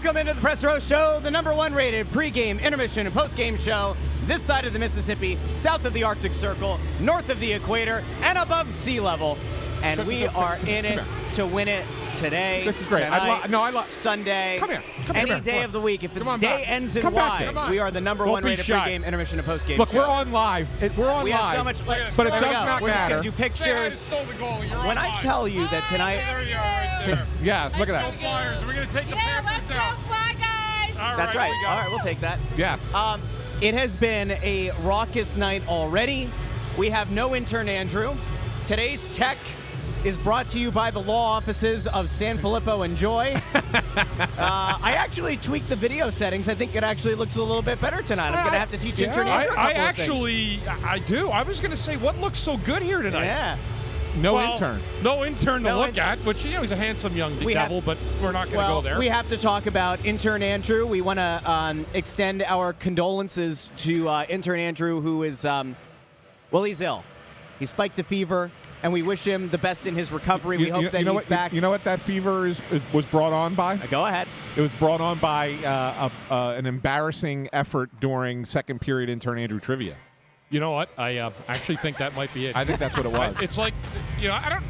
Welcome into the Press Row Show, the #1 rated pregame, intermission, and postgame show this side of the Mississippi, south of the Arctic Circle, north of the equator, and above sea level. And we are in it to win it today. This is great. Tonight, Sunday. Come here. Any day of the week. If the day ends in Y, we are the #1 rated pregame, intermission, and postgame Look, show. we're on live. We're on we live. have so much, but it does not We're just matter. going to do pictures. When I tell you that tonight... There you are, right there. Yeah, look at that. Flyers. We're going to take the Panthers down. Fly, guys! That's right. All right, we'll take that. Yes. It has been a raucous night already. We have no intern Andrew. Today's tech is brought to you by the law offices of SanFilippo and Joy. I actually tweaked the video settings. I think it actually looks a little bit better tonight. I'm going to have to teach intern Andrew a couple of things. I do. I was going to say, what looks so good here tonight? Yeah. No intern to look at, which, he's a handsome young devil, but we're not going to go there. We have to talk about intern Andrew. We want to extend our condolences to intern Andrew, who is, he's ill. He spiked a fever, and we wish him the best in his recovery. We hope that he's back. You know what that fever was brought on by? Go ahead. It was brought on by an embarrassing effort during second period intern Andrew trivia. You know what? I actually think that might be it. I think that's what it was. It's like, are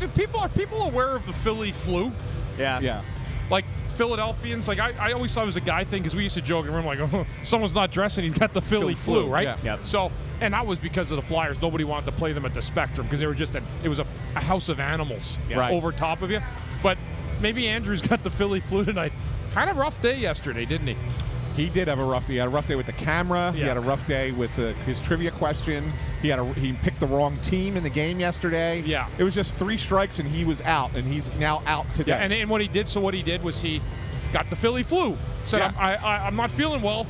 people aware of the Philly flu? Yeah. Yeah. Like Philadelphians, like I always thought it was a guy thing because we used to joke and we're like, oh, someone's not dressing, he's got the Philly flu, right? Yeah. Yep. So, and that was because of the Flyers. Nobody wanted to play them at the Spectrum because they were just it was a house of animals over top of you. But maybe Andrew's got the Philly flu tonight. Kind of rough day yesterday, didn't he? He did have a rough day. He had a rough day with the camera. Yeah. He had a rough day with his trivia question. He picked the wrong team in the game yesterday. Yeah. It was just 3 strikes, and he was out, and he's now out today. Yeah, and what he did was he got the Philly flu. Said, I'm not feeling well.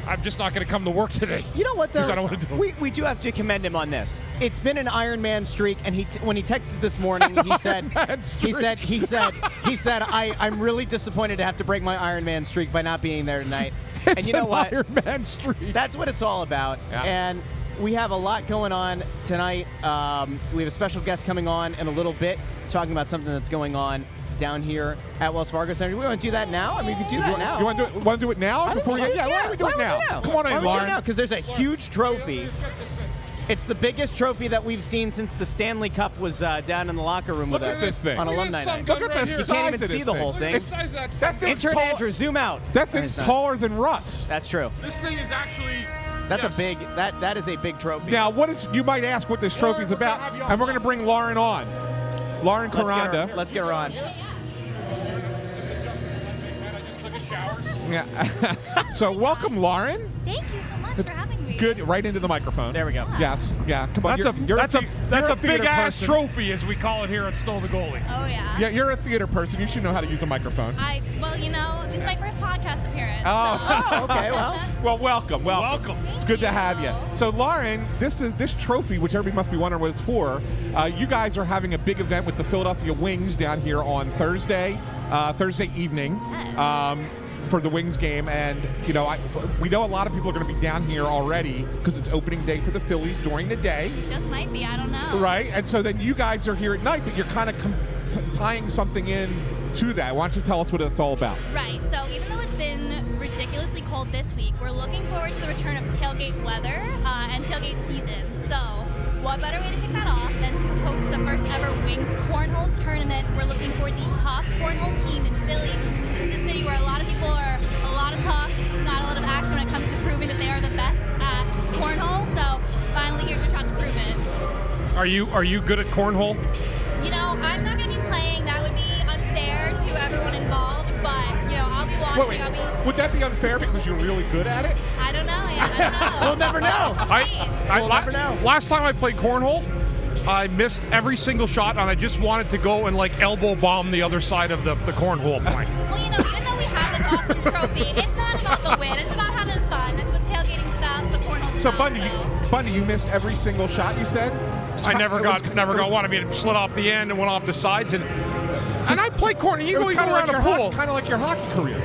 I'm just not going to come to work today. You know what, though? I don't want to do it. We do have to commend him on this. It's been an Iron Man streak, and when he texted this morning, he said, I'm really disappointed to have to break my Iron Man streak by not being there tonight. And you know what? Iron Man streak. That's what it's all about. Yeah. And we have a lot going on tonight. We have a special guest coming on in a little bit, talking about something that's going on down here at Wells Fargo Center. Do we want to do that now? I mean, we could do that now. You want to do it now? Why don't we do it now? Come on in, Lauren. Because there's a huge trophy. It's the biggest trophy that we've seen since the Stanley Cup was down in the locker room with us this thing. on alumni night. Look at the You size can't even of see this the thing. whole thing. That thing's Intern tall. Andrew, zoom out. That thing's taller than Russ. That's true. This thing is actually... That's a big. That is a big trophy. Now, you might ask what this trophy's about, and we're going to bring Lauren on. Lauren Caranda. Let's get her on. Yeah. So welcome, Lauren. Thank you so much for having me. Good. Right into the microphone. There we go. Yes. Yeah. Come on. That's a big ass person. trophy, as we call it here at Stole the Goalie. Oh, yeah. Yeah, you're a theater person. You should know how to use a microphone. This is my first podcast appearance. Oh, okay. Well, welcome. Welcome. It's good to have you. So, Lauren, this trophy, which everybody must be wondering what it's for. You guys are having a big event with the Philadelphia Wings down here on Thursday evening. Yes. For the Wings game, and we know a lot of people are going to be down here already because it's opening day for the Phillies during the day. Just might be, I don't know. Right, and so then you guys are here at night, but you're kind of tying something in to that. Why don't you tell us what it's all about? Right, so even though it's been ridiculously cold this week, we're looking forward to the return of tailgate weather and tailgate season. So what better way to kick that off than to host the first ever Wings Cornhole Tournament. We're looking for the top cornhole team in Philly. This is a city where a lot of people are a lot of talk, not a lot of action when it comes to proving that they are the best at cornhole. So finally, here's your shot to prove it. Are you good at cornhole? I'm not going to be playing. That would be unfair to everyone involved. But I'll be watching. Wait. Would that be unfair because you're really good at it? I don't know. I don't know. We'll never know. We'll never know. Last time I played cornhole, I missed every single shot, and I just wanted to go and elbow bomb the other side of the cornhole plank. Well, even though we have this awesome trophy, it's not about the win. It's about having fun. That's what tailgating's about. It's what cornhole's So, about. Bundy, you missed every single shot. You said. I never got one. I mean, it slid off the end and went off the sides, and I play cornhole. You go around a pool, kind of like your hockey career.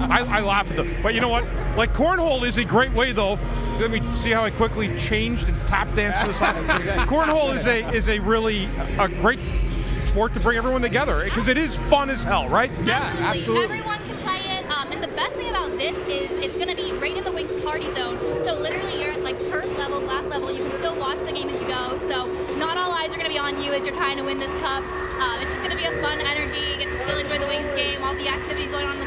I laugh at them. But you know what? Cornhole is a great way, though. Let me see how I quickly changed and tap danced to the side. Cornhole is a really great sport to bring everyone together because it is fun as hell, right? Yeah, absolutely. Everyone can play it. And the best thing about this is it's going to be right in the Wings party zone. So literally you're at like turf level, glass level. You can still watch the game as you go. So not all eyes are going to be on you as you're trying to win this cup. It's just going to be a fun energy. You get to still enjoy the Wings game, all the activities going on in the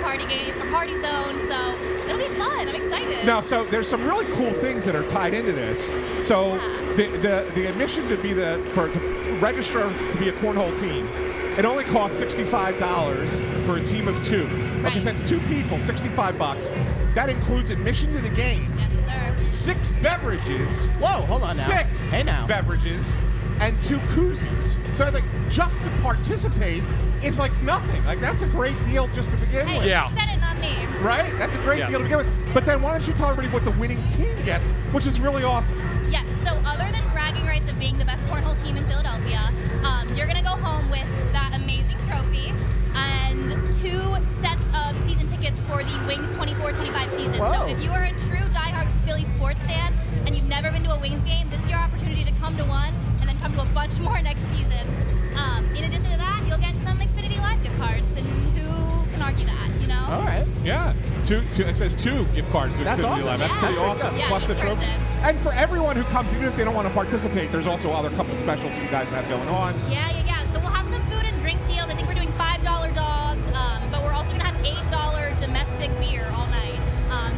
party zone. So it'll be fun. I'm excited. Now, so there's some really cool things that are tied into this. So the admission to register to be a cornhole team, it only costs $65 for a team of 2. Right. Because that's 2 people, $65. That includes admission to the game. Yes, sir. 6 beverages. Whoa, hold on now. 6 Hey now. beverages and 2 koozies. So I think just to participate is like nothing. Like that's a great deal just to begin Hey, with. Yeah. you said it, not me. Right? That's a great Yeah. deal to begin with. But then why don't you tell everybody what the winning team gets, which is really awesome. Yes, so other than bragging rights of being the best cornhole team in Philadelphia, you're going to go home with that amazing trophy and 2 sets of season tickets for the Wings 24-25 season. Whoa. So if you are a true diehard Philly sports fan and you've never been to a Wings game, this is your opportunity to come to one and then come to a bunch more next season. In addition to that, you'll get some Xfinity Live gift cards, and who can argue that, you know? All right. Yeah. 2 it says 2 gift cards to That's Xfinity awesome. Live. That's Yeah, pretty that's awesome. great stuff. Plus Yeah, the each trophy. person. And for everyone who comes, even if they don't want to participate, there's also other couple of specials that you guys have going on. Yeah. So we'll have some food and drink deals. I think we're doing $5 dogs, but we're also going to have $8 domestic beer all night.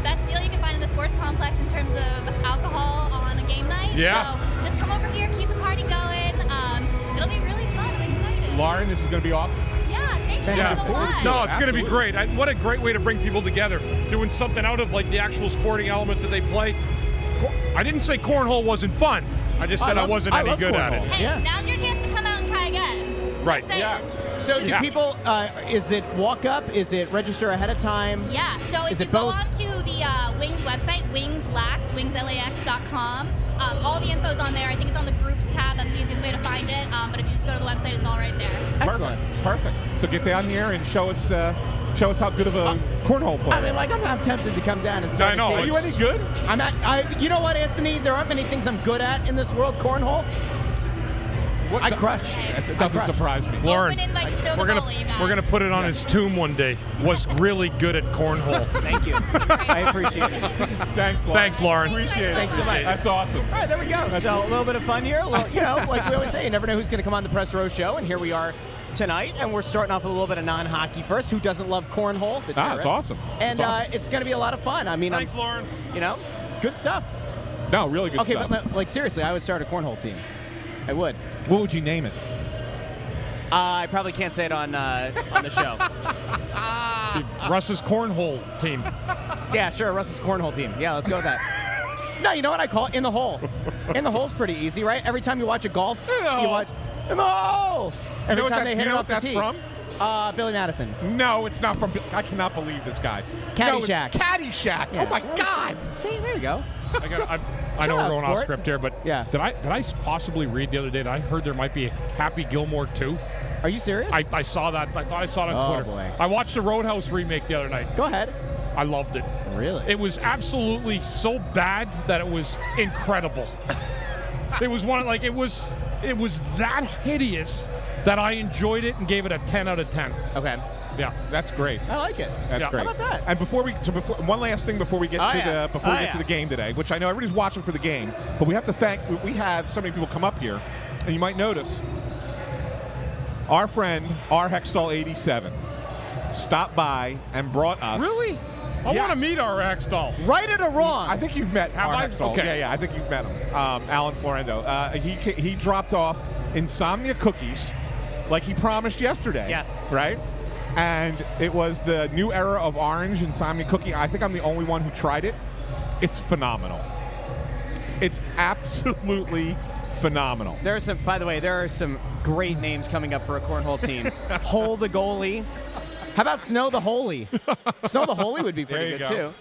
Best deal you can find in the sports complex in terms of alcohol on a game night. Yeah. So just come over here, keep the party going. It'll be really fun. I'm excited. Lauren, this is going to be awesome. Yeah, thank you Yeah. so much. No, it's going to be Absolutely. great. What a great way to bring people together, doing something out of like the actual sporting element that they play. I didn't say cornhole wasn't fun. I just said I wasn't any love good at cornhole. it. Hey, Yeah. now's your chance to come out and try again. Right. Just saying. Yeah. So do Yeah. people, is it walk up? Is it register ahead of time? Yeah, so Is if you it go both? onto the Wings website, wingslax.com, all the info's on there. I think it's on the groups tab. That's the easiest way to find it. But if you just go to the website, it's all right there. Excellent. Perfect. So get down here and show us how good of a cornhole player. I mean, like, I'm tempted to come down and start I know, a Are team. you any good? You know what, Anthony? There aren't many things I'm good at in this world. Cornhole, What I the- crush. It doesn't surprise me. Lauren, Open invite to Stowe the we're goalie, you guys. gonna put it on his tomb one day. Was really good at cornhole. Thank you. I appreciate it. Thanks, Lauren. Thanks, Lauren. Appreciate it. Thanks so much. That's awesome. All right, there we go. So a little bit of fun here. A little, like we always say, you never know who's going to come on the Press Row Show, and here we are tonight, and we're starting off with a little bit of non-hockey first. Who doesn't love cornhole? The That's terrorists. awesome. And That's awesome. it's going to be a lot of fun. I mean, Thanks, Lauren. good stuff. No, really good Okay, stuff. but like seriously, I would start a cornhole team. I would. What would you name it? I probably can't say it on the show. Russ's cornhole team. Yeah, sure. Russ's cornhole team. Yeah, let's go with that. No, you know what I call it? In the hole. In the hole's pretty easy, right? Every time you watch a golf, you watch in the hole. Every time they hit it off the tee. From? Billy Madison. No, it's not from. I cannot believe this guy. Caddyshack. No, Caddyshack. Yeah, Oh my so- God. See, there you go. I know out, we're going sport. off script here, but Yeah. did I possibly read the other day that I heard there might be a Happy Gilmore 2? Are you serious? I saw that. I thought I saw it on Oh, Twitter. boy. I watched the Roadhouse remake the other night. Go ahead. I loved it. Really? It was absolutely so bad that it was incredible. It was it was that hideous that I enjoyed it and gave it a 10 out of 10. Okay. Yeah. That's great. I like it. That's Yeah. great. How about that? And before one last thing before we get Oh, to yeah. the before Oh, we get yeah. to the game today, which I know everybody's watching for the game, but we have to thank. We have so many people come up here, and you might notice our friend R Hextall 87 stopped by and brought us. Really? I Yes. want to meet our Hextall. Right it or wrong? I think you've met Have R I? Hextall. Okay. Yeah, I think you've met him. Alan Florendo. He dropped off Insomnia cookies, like he promised yesterday. Yes. Right. And it was the new era of orange Insomnia cookie. I think I'm the only one who tried it. It's phenomenal. It's absolutely phenomenal. There are some. By the way, there are some great names coming up for a cornhole team. Hole the goalie. How about Snow the Holy? Snow the Holy would be There pretty you good go. too.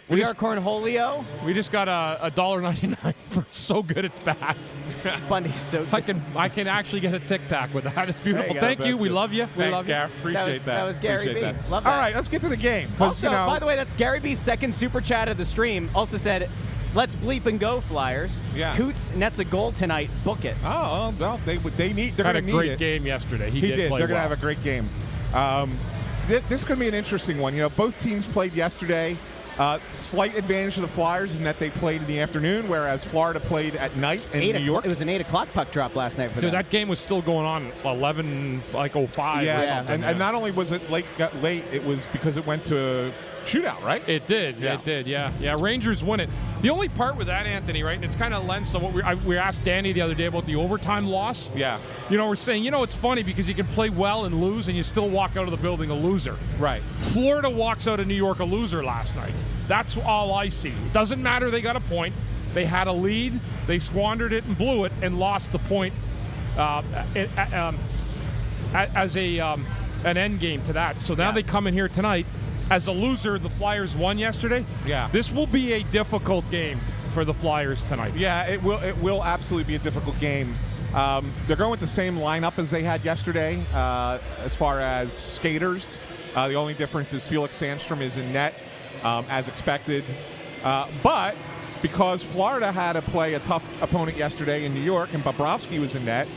We are Cornholio. We just got a $1.99 for so good it's bad. Bundy's so I good. can actually get a Tic Tac with that. It's beautiful. go. Thank you. That's We good. love you. We Thanks, love Gar. you. Appreciate That was Gary Appreciate B. that. Love that. All right, let's get to the game. 'cause, Also, by the way, that's Gary B's second super chat of the stream. Also said, Let's bleep and go, Flyers. Yeah. Coots nets a goal tonight. Book it. Oh, well, they're Had going to a need great it. game yesterday. He He did. play They're going to well. have a great game. This could be an interesting one. Both teams played yesterday. Slight advantage of the Flyers in that they played in the afternoon, whereas Florida played at night in New York. It was an 8 o'clock puck drop last night for Dude, them. that game was still going on 11:05 or something. And not only was it got late, it was because it went to shootout, right? It did. Yeah. It did. Yeah. Rangers win it. The only part with that, Anthony, right? And it's kind of lends to what we asked Danny the other day about the overtime loss. Yeah. We're saying, it's funny because you can play well and lose, and you still walk out of the building a loser. Right. Florida walks out of New York a loser last night. That's all I see. It doesn't matter. They got a point. They had a lead. They squandered it and blew it and lost the point as an end game to that. So now they come in here tonight. As a loser, the Flyers won yesterday. Yeah. This will be a difficult game for the Flyers tonight. Yeah, it will absolutely be a difficult game. They're going with the same lineup as they had yesterday as far as skaters. The only difference is Felix Sandstrom is in net, as expected. But because Florida had to play a tough opponent yesterday in New York and Bobrovsky was in net,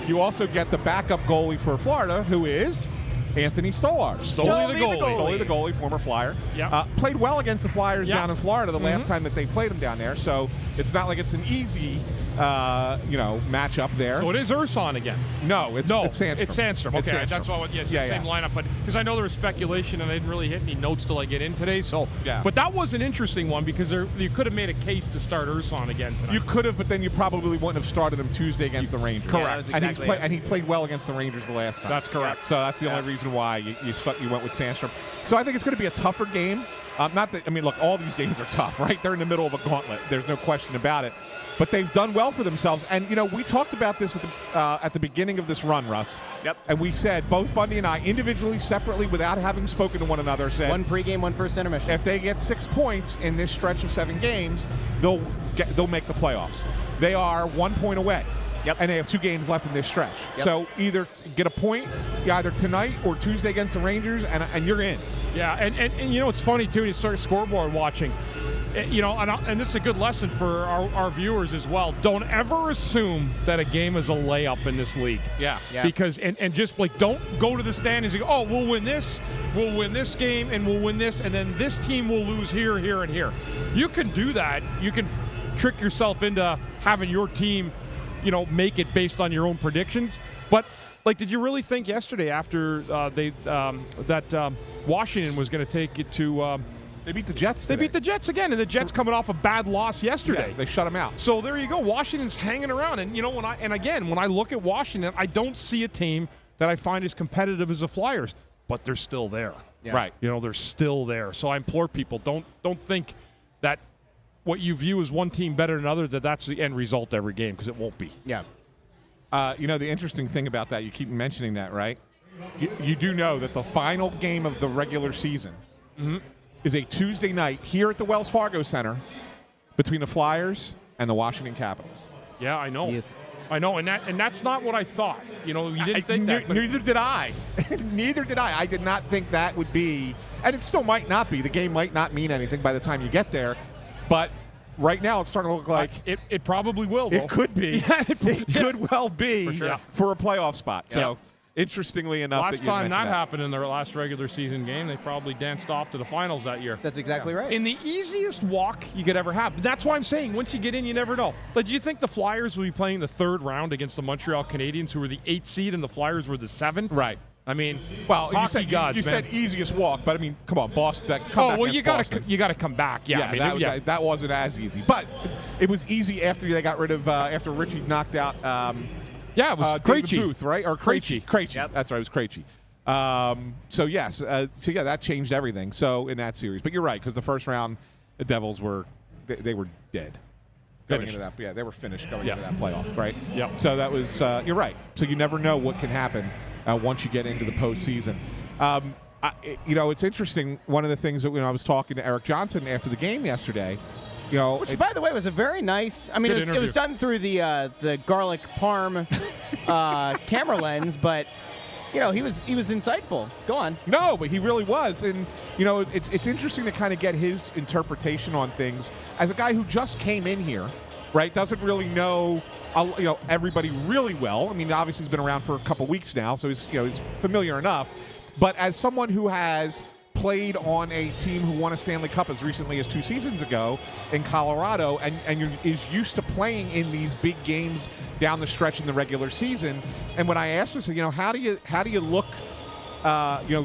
you also get the backup goalie for Florida, who is Anthony Stolarz. Stoley the goalie. Stoley the goalie, former Flyer. Yeah. Played well against the Flyers Yeah. down in Florida the last time that they played them down there. So it's not like it's an easy, matchup there. So it is Urson again. No, it's Sandstrom. It's Sandstrom. Okay, It's Sandstrom. that's all. Yes, Yeah, the same lineup. But because I know there was speculation and I didn't really hit any notes till I get in today. So, Yeah. But that was an interesting one because you could have made a case to start Urson again tonight. You could have, but then you probably wouldn't have started him Tuesday against the Rangers. Correct. Yeah, that was exactly and he played well against the Rangers the last time. That's correct. So that's the only reason why you went with Sandstrom. So I think it's going to be a tougher game. Look, all these games are tough, right? They're in the middle of a gauntlet. There's no question about it. But they've done well for themselves. And, we talked about this at the beginning of this run, Russ. Yep. And we said, both Bundy and I, individually, separately, without having spoken to one another, said, One pregame, one first intermission. if they get 6 points in this stretch of 7 games, they'll make the playoffs. They are 1 point away. Yep. And they have 2 games left in this stretch. Yep. So either get a point either tonight or Tuesday against the Rangers, and you're in. Yeah, and it's funny too. You start scoreboard watching, and it's a good lesson for our viewers as well. Don't ever assume that a game is a layup in this league. Yeah. Because and just don't go to the standings and go, oh, we'll win this game, and we'll win this, and then this team will lose here, here, and here. You can do that. You can trick yourself into having your team, make it based on your own predictions. But did you really think yesterday after that Washington was going to take it to? They beat the Jets They today. beat the Jets again, and the Jets coming off a bad loss yesterday. Yeah, they shut them out. So there you go. Washington's hanging around, and when I look at Washington, I don't see a team that I find as competitive as the Flyers, but they're still there. Yeah. Right. They're still there. So I implore people, don't think that what you view as one team better than another, that's the end result every game, because it won't be. Yeah. The interesting thing about that, you keep mentioning that, right? You do know that the final game of the regular season is a Tuesday night here at the Wells Fargo Center between the Flyers and the Washington Capitals. Yeah, I know. Yes. I know, and that's not what I thought. You didn't think that. But Neither did I. Neither did I. I did not think that would be, and it still might not be. The game might not mean anything by the time you get there, but right now it's starting to look like it probably will. Though. it could be. Yeah, it could well be For sure. for a playoff spot. Yeah. So, interestingly enough, Last that you time mentioned that happened in their last regular season game, they probably danced off to the finals that year. That's exactly right. In the easiest walk you could ever have. That's why I'm saying once you get in, you never know. Did you think the Flyers would be playing the 3rd round against the Montreal Canadiens, who were the 8th seed, and the Flyers were the 7th? Right. I mean, Well, you hockey said gods, you man. said easiest walk, but I mean, come on, Boston. You got to come back. Yeah, that wasn't as easy, but it was easy after they got rid of after Richie knocked out. Yeah, it was David Krejci. Booth, right? Or Krejci. Yep. That's right. It was Krejci. That changed everything. So in that series, but you're right, because the first round, the Devils were they were dead. Going Finished. into that, yeah, they were finished going Yeah. into that playoff, right? Yep. So that was you're right. So you never know what can happen once you get into the postseason. It's interesting. One of the things that when I was talking to Eric Johnson after the game yesterday, Which, by the way, was a very nice. I mean, Good it was done through the garlic parm camera lens, but he was insightful. Go on. No, but he really was. And, it's interesting to kind of get his interpretation on things as a guy who just came in here, right? Doesn't really know, everybody really well. I mean, obviously he's been around for a couple weeks now, so he's familiar enough. But as someone who has played on a team who won a Stanley Cup as recently as 2 seasons ago in Colorado and is used to playing in these big games down the stretch in the regular season. And when I asked him, how do you look,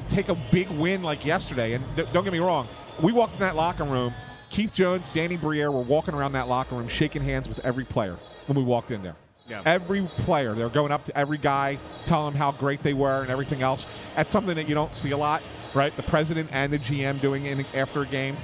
take a big win like yesterday? And don't get me wrong, we walked in that locker room. Keith Jones, Danny Briere were walking around that locker room shaking hands with every player when we walked in there. Yeah. Every player. They're going up to every guy, telling them how great they were and everything else. That's something that you don't see a lot, right? The president and the GM doing it after a game.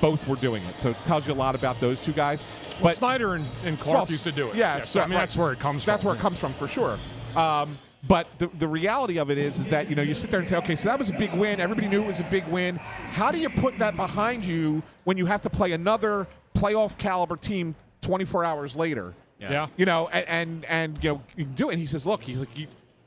Both were doing it. So it tells you a lot about those two guys. Well, but Snyder and Clark used to do it. Yeah. So, that's where it comes from. That's where it comes from for sure. But the reality of it is that, you sit there and say, okay, so that was a big win. Everybody knew it was a big win. How do you put that behind you when you have to play another playoff caliber team 24 hours later? Yeah. And you can do it. And he says, look, he's like,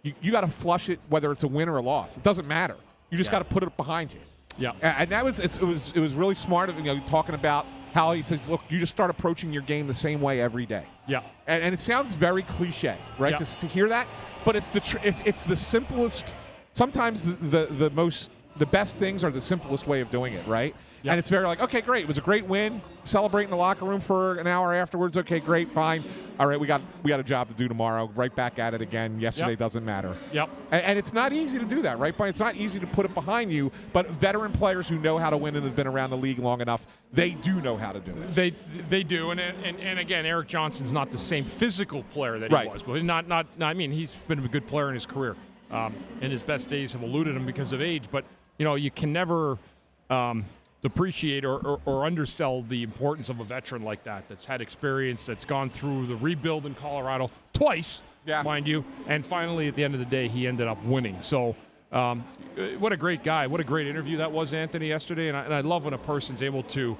you got to flush it whether it's a win or a loss. It doesn't matter. You just got to put it behind you. Yeah. And that was it was really smart of talking about how he says, look, you just start approaching your game the same way every day. Yeah. And it sounds very cliche, right? Yeah. To hear that, but it's it's the simplest. Sometimes the best things are the simplest way of doing it, right? Yep. And it's very like, okay, great. It was a great win. Celebrate in the locker room for an hour afterwards. Okay, great, fine. All right, we got a job to do tomorrow. Right back at it again. Yesterday doesn't matter. Yep. And it's not easy to do that, right, Brian? It's not easy to put it behind you, but veteran players who know how to win and have been around the league long enough, they do know how to do it. They do. And again, Eric Johnson's not the same physical player that he was. But not I mean, he's been a good player in his career. And his best days have eluded him because of age. But, you can never appreciate or undersell the importance of a veteran like that's had experience, that's gone through the rebuild in Colorado twice, mind you, and finally at the end of the day he ended up winning. So what a great guy. What a great interview that was, Anthony, yesterday. And I love when a person's able to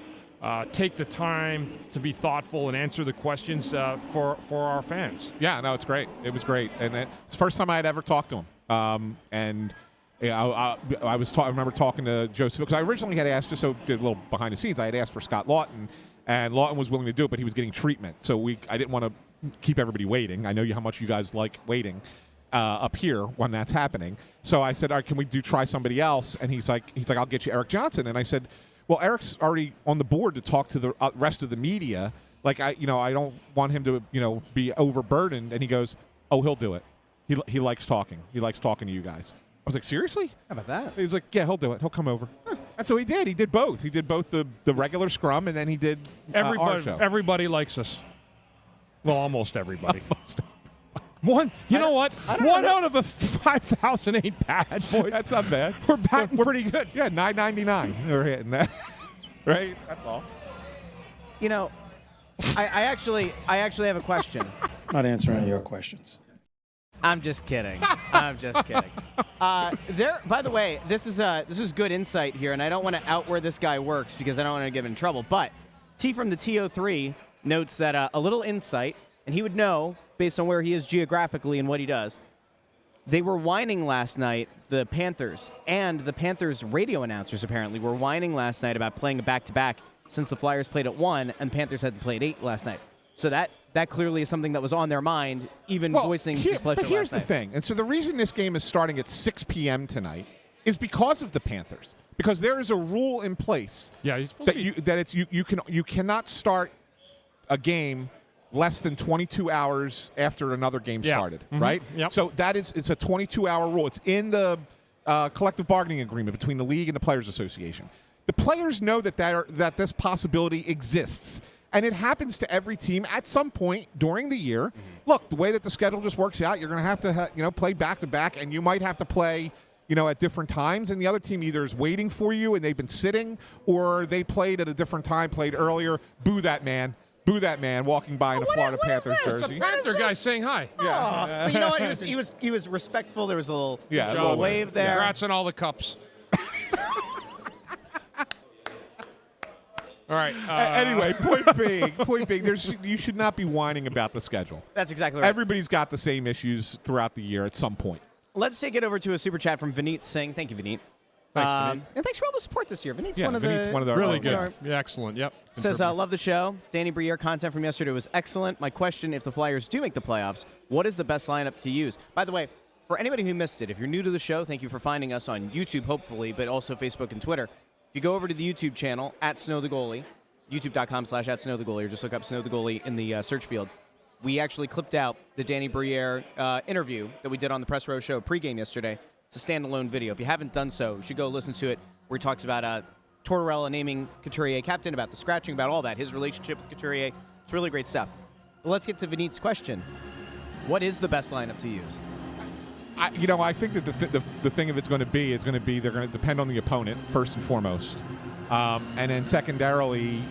take the time to be thoughtful and answer the questions for our fans. Yeah, no, it's great. It was great. And it's the first time I had ever talked to him. I remember talking to Joseph because I originally had asked, just so did a little behind the scenes, I had asked for Scott Lawton, and Lawton was willing to do it, but he was getting treatment. So I didn't want to keep everybody waiting. I know how much you guys like waiting up here when that's happening. So I said, all right, can we try somebody else? And he's like, I'll get you Eric Johnson. And I said, well, Eric's already on the board to talk to the rest of the media. Like I don't want him to be overburdened. And he goes, oh, he'll do it. He likes talking. He likes talking to you guys. I was like, seriously? How about that? He was like, yeah, he'll do it. He'll come over. Huh. And so he did. He did both. He did both the regular scrum, and then he did our show. Everybody likes us. Well, almost everybody. One out of a 5,008 bad, boys. That's not bad. We're batting pretty good. Yeah, 999. We're hitting that. Right? That's all. I actually have a question. Not answering any of your questions. I'm just kidding. I'm just kidding. By the way, this is good insight here, and I don't want to out where this guy works because I don't want to get him in trouble. But T from the TO3 notes that a little insight, and he would know based on where he is geographically and what he does. They were whining last night, the Panthers, and the Panthers radio announcers apparently were whining last night about playing a back-to-back since the Flyers played at 1 and Panthers had to play at 8 last night. So that clearly is something that was on their mind, even voicing displeasure But here's last night. the thing. And so the reason this game is starting at 6 p.m. tonight is because of the Panthers. Because there is a rule in place you cannot start a game less than 22 hours after another game started, right? Yep. So it's a 22-hour rule. It's in the collective bargaining agreement between the league and the Players Association. The players know that this possibility exists. And it happens to every team at some point during the year. Look, the way that the schedule just works out, you're going to have to play back-to-back, and you might have to play at different times. And the other team either is waiting for you and they've been sitting, or they played at a different time, played earlier. Boo that man. Boo that man walking by in a Florida Panthers jersey. It's a Panther guy saying hi. Yeah. But you know what? He was respectful. There was a little wave there. Congrats on all the cups. All right. Anyway, point being, you should not be whining about the schedule. That's exactly right. Everybody's got the same issues throughout the year at some point. Let's take it over to a super chat from Vineet Singh. Thank you, Vineet. Thanks, Vineet. And thanks for all the support this year. Vineet's Yeah, one of Vineet's one of the Really good. our- Yeah, excellent. Yep. Says, love the show. Danny Briere content from yesterday was excellent. My question, if the Flyers do make the playoffs, what is the best lineup to use? By the way, for anybody who missed it, if you're new to the show, thank you for finding us on YouTube, hopefully, but also Facebook and Twitter. If you go over to the YouTube channel, @SnowTheGoalie, youtube.com/@SnowTheGoalie, or just look up Snow the Goalie in the search field, we actually clipped out the Danny Briere interview that we did on the Press Row Show pregame yesterday. It's a standalone video. If you haven't done so, you should go listen to it, where he talks about Tortorella naming Couturier captain, about the scratching, about all that, his relationship with Couturier. It's really great stuff. But let's get to Vineet's question. What is the best lineup to use? I think that the thing of it's going to be they're going to depend on the opponent first and foremost, and then secondarily,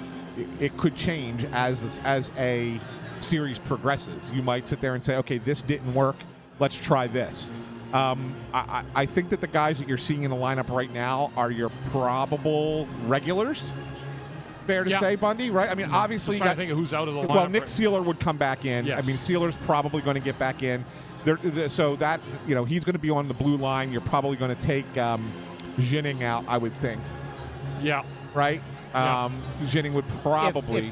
it could change as a series progresses. You might sit there and say, okay, this didn't work, let's try this. I think that the guys that you're seeing in the lineup right now are your probable regulars. Fair to say, Bundy, right? I mean, obviously, you got to think of who's out of the lineup. Well, Nick Seeler would come back in. Yes. I mean, Seeler's probably going to get back in. So that, he's going to be on the blue line. You're probably going to take Ginning out, I would think. Yeah. Right? Yeah. Ginning would probably.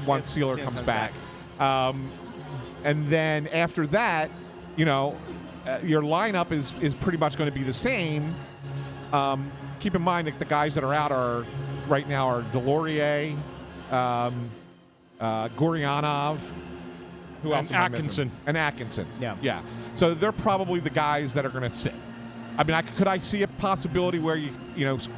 Once Seeler comes back. And then after that, your lineup is pretty much going to be the same. Keep in mind that the guys that are out right now are Delorier, Gurianov, who else? Atkinson. And Atkinson. Yeah. So they're probably the guys that are going to sit. I mean, could I see a possibility where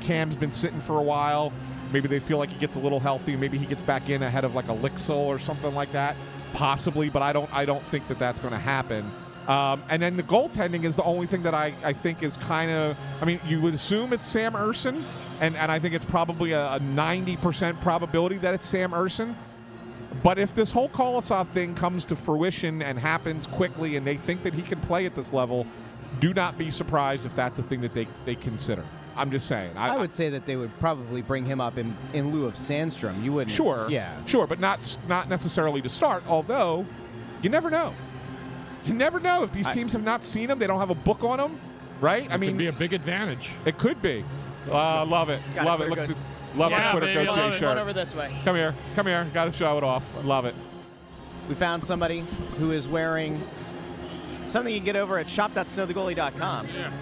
Cam's been sitting for a while? Maybe they feel like he gets a little healthy. Maybe he gets back in ahead of like a Lixel or something like that. Possibly, but I don't think that that's going to happen. And then the goaltending is the only thing that I think is kind of, I mean, you would assume it's Sam Ersson, and I think it's probably a 90% probability that it's Sam Ersson. But if this whole Kolosov thing comes to fruition and happens quickly and they think that he can play at this level, do not be surprised if that's a thing that they consider. I'm just saying. I would say that they would probably bring him up in lieu of Sandstrom. You wouldn't. Sure. Yeah. Sure, but not necessarily to start, although you never know. You never know if these teams have not seen him. They don't have a book on him, right? It could be a big advantage. It could be. Love it. Love it. Love the Twitter baby, Coach love it. shirt. Run over this way. Come here. Got to show it off. Love it. We found somebody who is wearing something you can get over at shop.snowthegoalie.com. Yeah.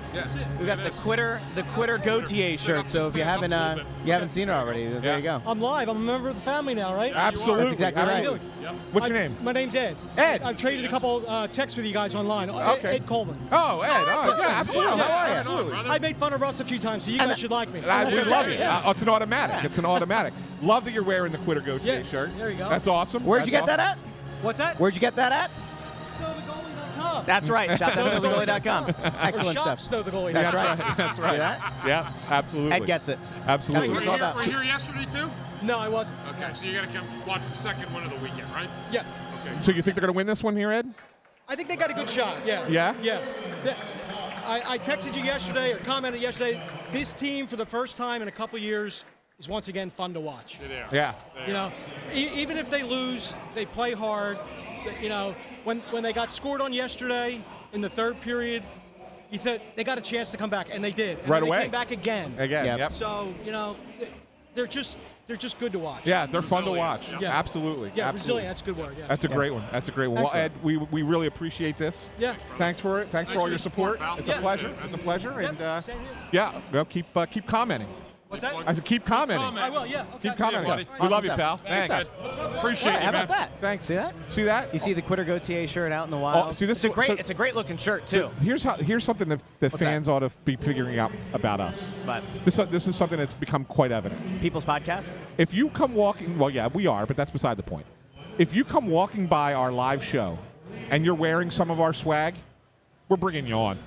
We've got the Quitter Gautier shirt. So if you haven't seen it already, there you go. I'm live. I'm a member of the family now, right? Absolutely. That's exactly How right. are you doing? Yep. What's your name? My name's Ed. Ed. I've traded a couple texts with you guys online. Okay. Ed Coleman. Oh, Ed. Oh, yeah, absolutely. How are you? Absolutely. I made fun of Russ a few times, so you guys should like me. I would love it. Yeah. It's an automatic. It's an automatic. Love that you're wearing the Quitter Gautier Yeah, shirt. there you go. That's awesome. Where'd you get that at? What's that? Where'd you get that at? SnowTheGoalie.com. That's right. Shop.snowthegoalie.com. Excellent Or stuff. ShopSnowTheGoalie.com. That's right. That's right. See that? Yeah, absolutely. Ed gets it. Absolutely. That's what it's all about. Were you here yesterday too? No, I wasn't. Okay, so you got to come watch the second one of the weekend, right? Yeah. Okay. So you think they're going to win this one here, Ed? I think they got a good shot. Yeah. Yeah? Yeah. I texted you yesterday or commented yesterday. This team, for the first time in a couple years, is once again fun to watch. Yeah. Yeah. You know, even if they lose, they play hard. You know, when they got scored on yesterday in the third period, you thought they got a chance to come back, and they did. And Right then away. They came back again. Again, yep. So, you know, they're just good to watch. Yeah, they're fun to watch. Resilient. Yeah. Absolutely. Yeah, Absolutely. resilient. That's a good word. Yeah. That's a great one. That's a great one. Well, Ed, Excellent. we really appreciate this. Yeah. Thanks for it. Thanks for all your support. pal. It's a Yeah. pleasure. It's a pleasure. Yep, And same here. yeah, well, keep commenting. What's that? I said keep commenting. I will. Yeah. Okay. Keep commenting. buddy. We love you, Awesome pal. stuff. Thanks. Thanks, Appreciate Hey, you, how man. about that? Thanks. See that? See that? You see the Quitter Gautier shirt out in the wild? Oh, see, this it's a is- so- it's a great looking shirt too. So here's something that fans ought to be figuring out about us. But This is something that's become quite evident. People's Podcast. If you come walking, well, yeah, we are, but that's beside the point. If you come walking by our live show and you're wearing some of our swag, we're bringing you on.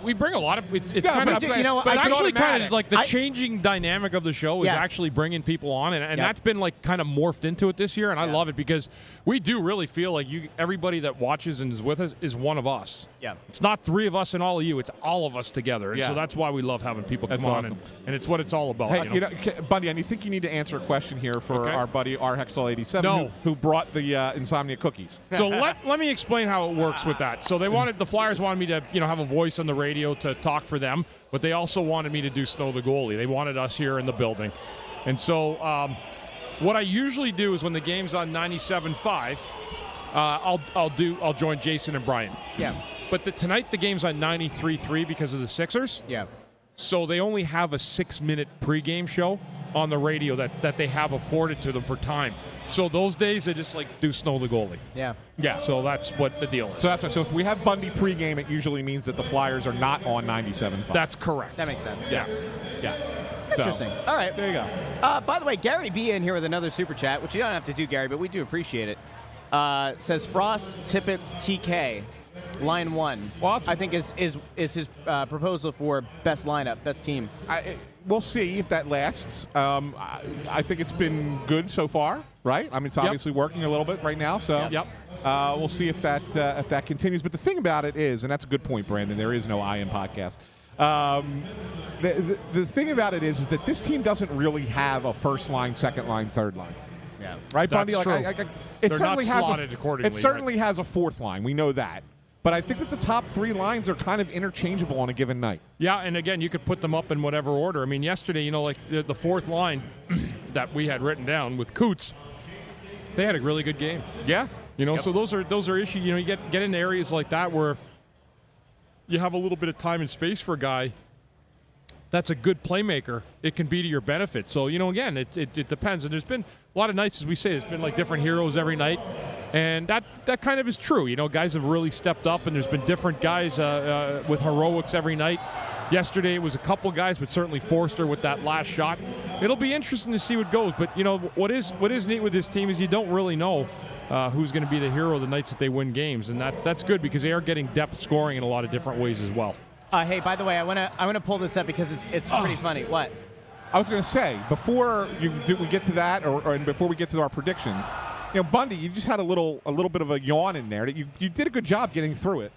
We bring a lot of it's Yeah, kind but of you know what, but it's actually kind automatic. of like the changing dynamic of the show is Yes. actually bringing people on, and Yep. that's been like kind of morphed into it this year, and I love it because we do really feel like everybody that watches and is with us is one of us. Yeah. It's not three of us and all of you; it's all of us together, and Yeah. so that's why we love having people come That's on, awesome. and it's what it's all about. Hey, Bundy, I think you need to answer a question here for our buddy R Hextall 87, No. who brought the insomnia cookies. So let me explain how it works with that. So the Flyers wanted me to have a voice on the radio to talk for them, but they also wanted me to do Snow the Goalie. They wanted us here in the building, and so what I usually do is when the game's on 97.5, I'll join Jason and Brian. Yeah. But tonight the game's on 93.3 because of the Sixers. Yeah. So they only have a 6-minute pregame show on the radio that they have afforded to them for time. So those days they just do Snow the Goalie. Yeah. Yeah. So that's what the deal is. So that's so if we have Bundy pregame, it usually means that the Flyers are not on 97.5. That's correct. That makes sense. Yeah. yeah. Interesting. All right. There you go. By the way, Gary B in here with another super chat, which you don't have to do, Gary, but we do appreciate it. Says Frost, Tippett, TK, line 1. Well, I think is his proposal for best lineup, best team. We'll see if that lasts. I think it's been good so far, right? I mean, it's obviously working a little bit right now, so we'll see if that continues. But the thing about it is, and that's a good point, Brandon, there is no IN podcast. The thing about it is that this team doesn't really have a first line, second line, third line. Yeah. Right, Bundy? That's true. It They're certainly not has slotted accordingly, it certainly has a fourth line. We know that. But I think that the top 3 lines are kind of interchangeable on a given night. Yeah, and again, you could put them up in whatever order. I mean, yesterday, the fourth line that we had written down with Coots, they had a really good game. Yeah. So those are issues. You get into areas like that where you have a little bit of time and space for a guy that's a good playmaker. It can be to your benefit. So, again, it depends. And there's been a lot of nights, as we say, there's been different heroes every night. And that kind of is true. Guys have really stepped up, and there's been different guys with heroics every night. Yesterday it was a couple guys, but certainly Forster with that last shot. It'll be interesting to see what goes. But, what is neat with this team is you don't really know who's going to be the hero the nights that they win games. And that's good because they are getting depth scoring in a lot of different ways as well. Hey, by the way, I want to pull this up because it's pretty funny. What? I was going to say, before we get to that, or before we get to our predictions, Bundy, you just had a little bit of a yawn in there. That you did a good job getting through it.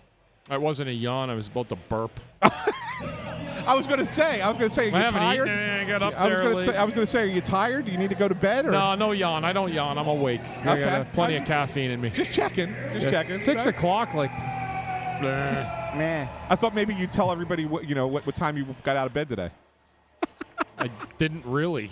It wasn't a yawn. I was about to burp. I was going to say, are you tired? I got up I was there going to say, are you tired? Do you need to go to bed? Or? No yawn. I don't yawn. I'm awake. I got plenty of caffeine in me. Just checking. Checking. 6 o'clock, Man. I thought maybe you'd tell everybody what time you got out of bed today. I didn't really.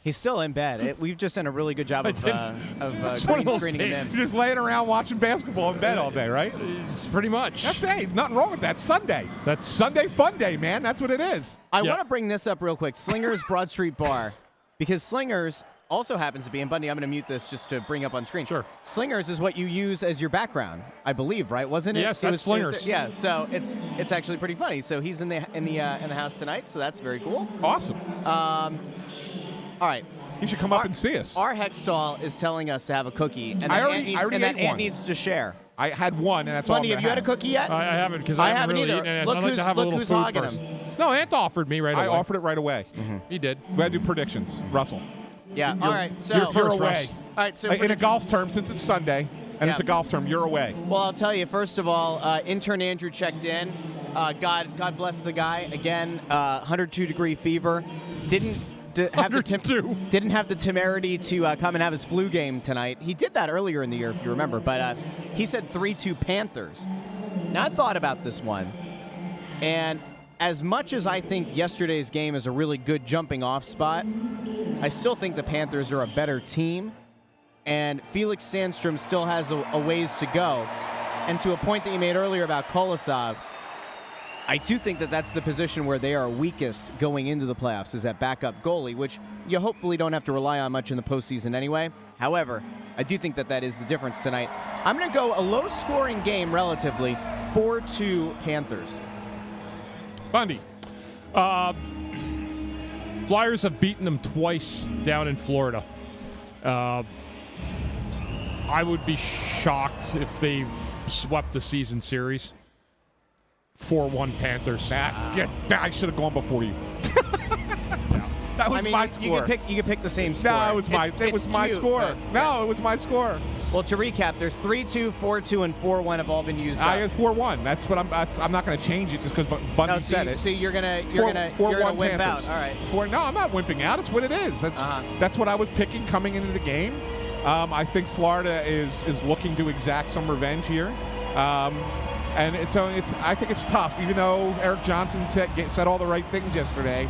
He's still in bed. We've just done a really good job of one of those screening days. him. You're just laying around watching basketball in bed all day, right? It's pretty much. That's nothing wrong with that. Sunday. That's Sunday fun day, man. That's what it is. I want to bring this up real quick. Slingers Broad Street Bar, because Slingers also happens to be, and Bundy, I'm going to mute this just to bring up on screen. Sure. Slingers is what you use as your background, I believe, right? Wasn't it? Yes, that's Slingers. Yeah, so it's actually pretty funny. So he's in the house tonight, so that's very cool. Awesome. All right. You should come up and see us. Our Hextall is telling us to have a cookie, and I that already Ant ate one. needs to share. I had one, and that's all. Bundy, have you had a cookie yet? I haven't because I I haven't really either. eaten it. Look I'd like to have a little who's food hogging first. him. No, Ant offered me right away. I offered it right away. He did. We had to do predictions. Russell. Yeah. All right. So You're first, away. All right. So In a golf term, since it's Sunday, and it's a golf term, you're away. Well, I'll tell you. First of all, intern Andrew checked in. God bless the guy. Again, 102-degree fever. Didn't have the temerity to come and have his flu game tonight. He did that earlier in the year, if you remember. But he said 3-2 Panthers. Now, I thought about this one, and as much as I think yesterday's game is a really good jumping-off spot, I still think the Panthers are a better team, and Felix Sandstrom still has a ways to go. And to a point that you made earlier about Kolosov, I do think that that's the position where they are weakest going into the playoffs, is that backup goalie, which you hopefully don't have to rely on much in the postseason anyway. However, I do think that is the difference tonight. I'm going to go a low-scoring game relatively, 4-2 Panthers. Bundy. Flyers have beaten them twice down in Florida. I would be shocked if they swept the season series. 4-1 Panthers. I should have gone before you. That was my score. You could pick the same score. No, it was my cute, score. No, it was my score. Well, to recap, there's 3-2, 4-2, and 4-1 have all been used up. I had 4-1. That's what I'm not going to change it just because Bundy said it. So you're gonna wimp out. All right. No, I'm not wimping out. It's what it is. That's what I was picking coming into the game. I think Florida is looking to exact some revenge here. And I think it's tough, even though Eric Johnson said all the right things yesterday.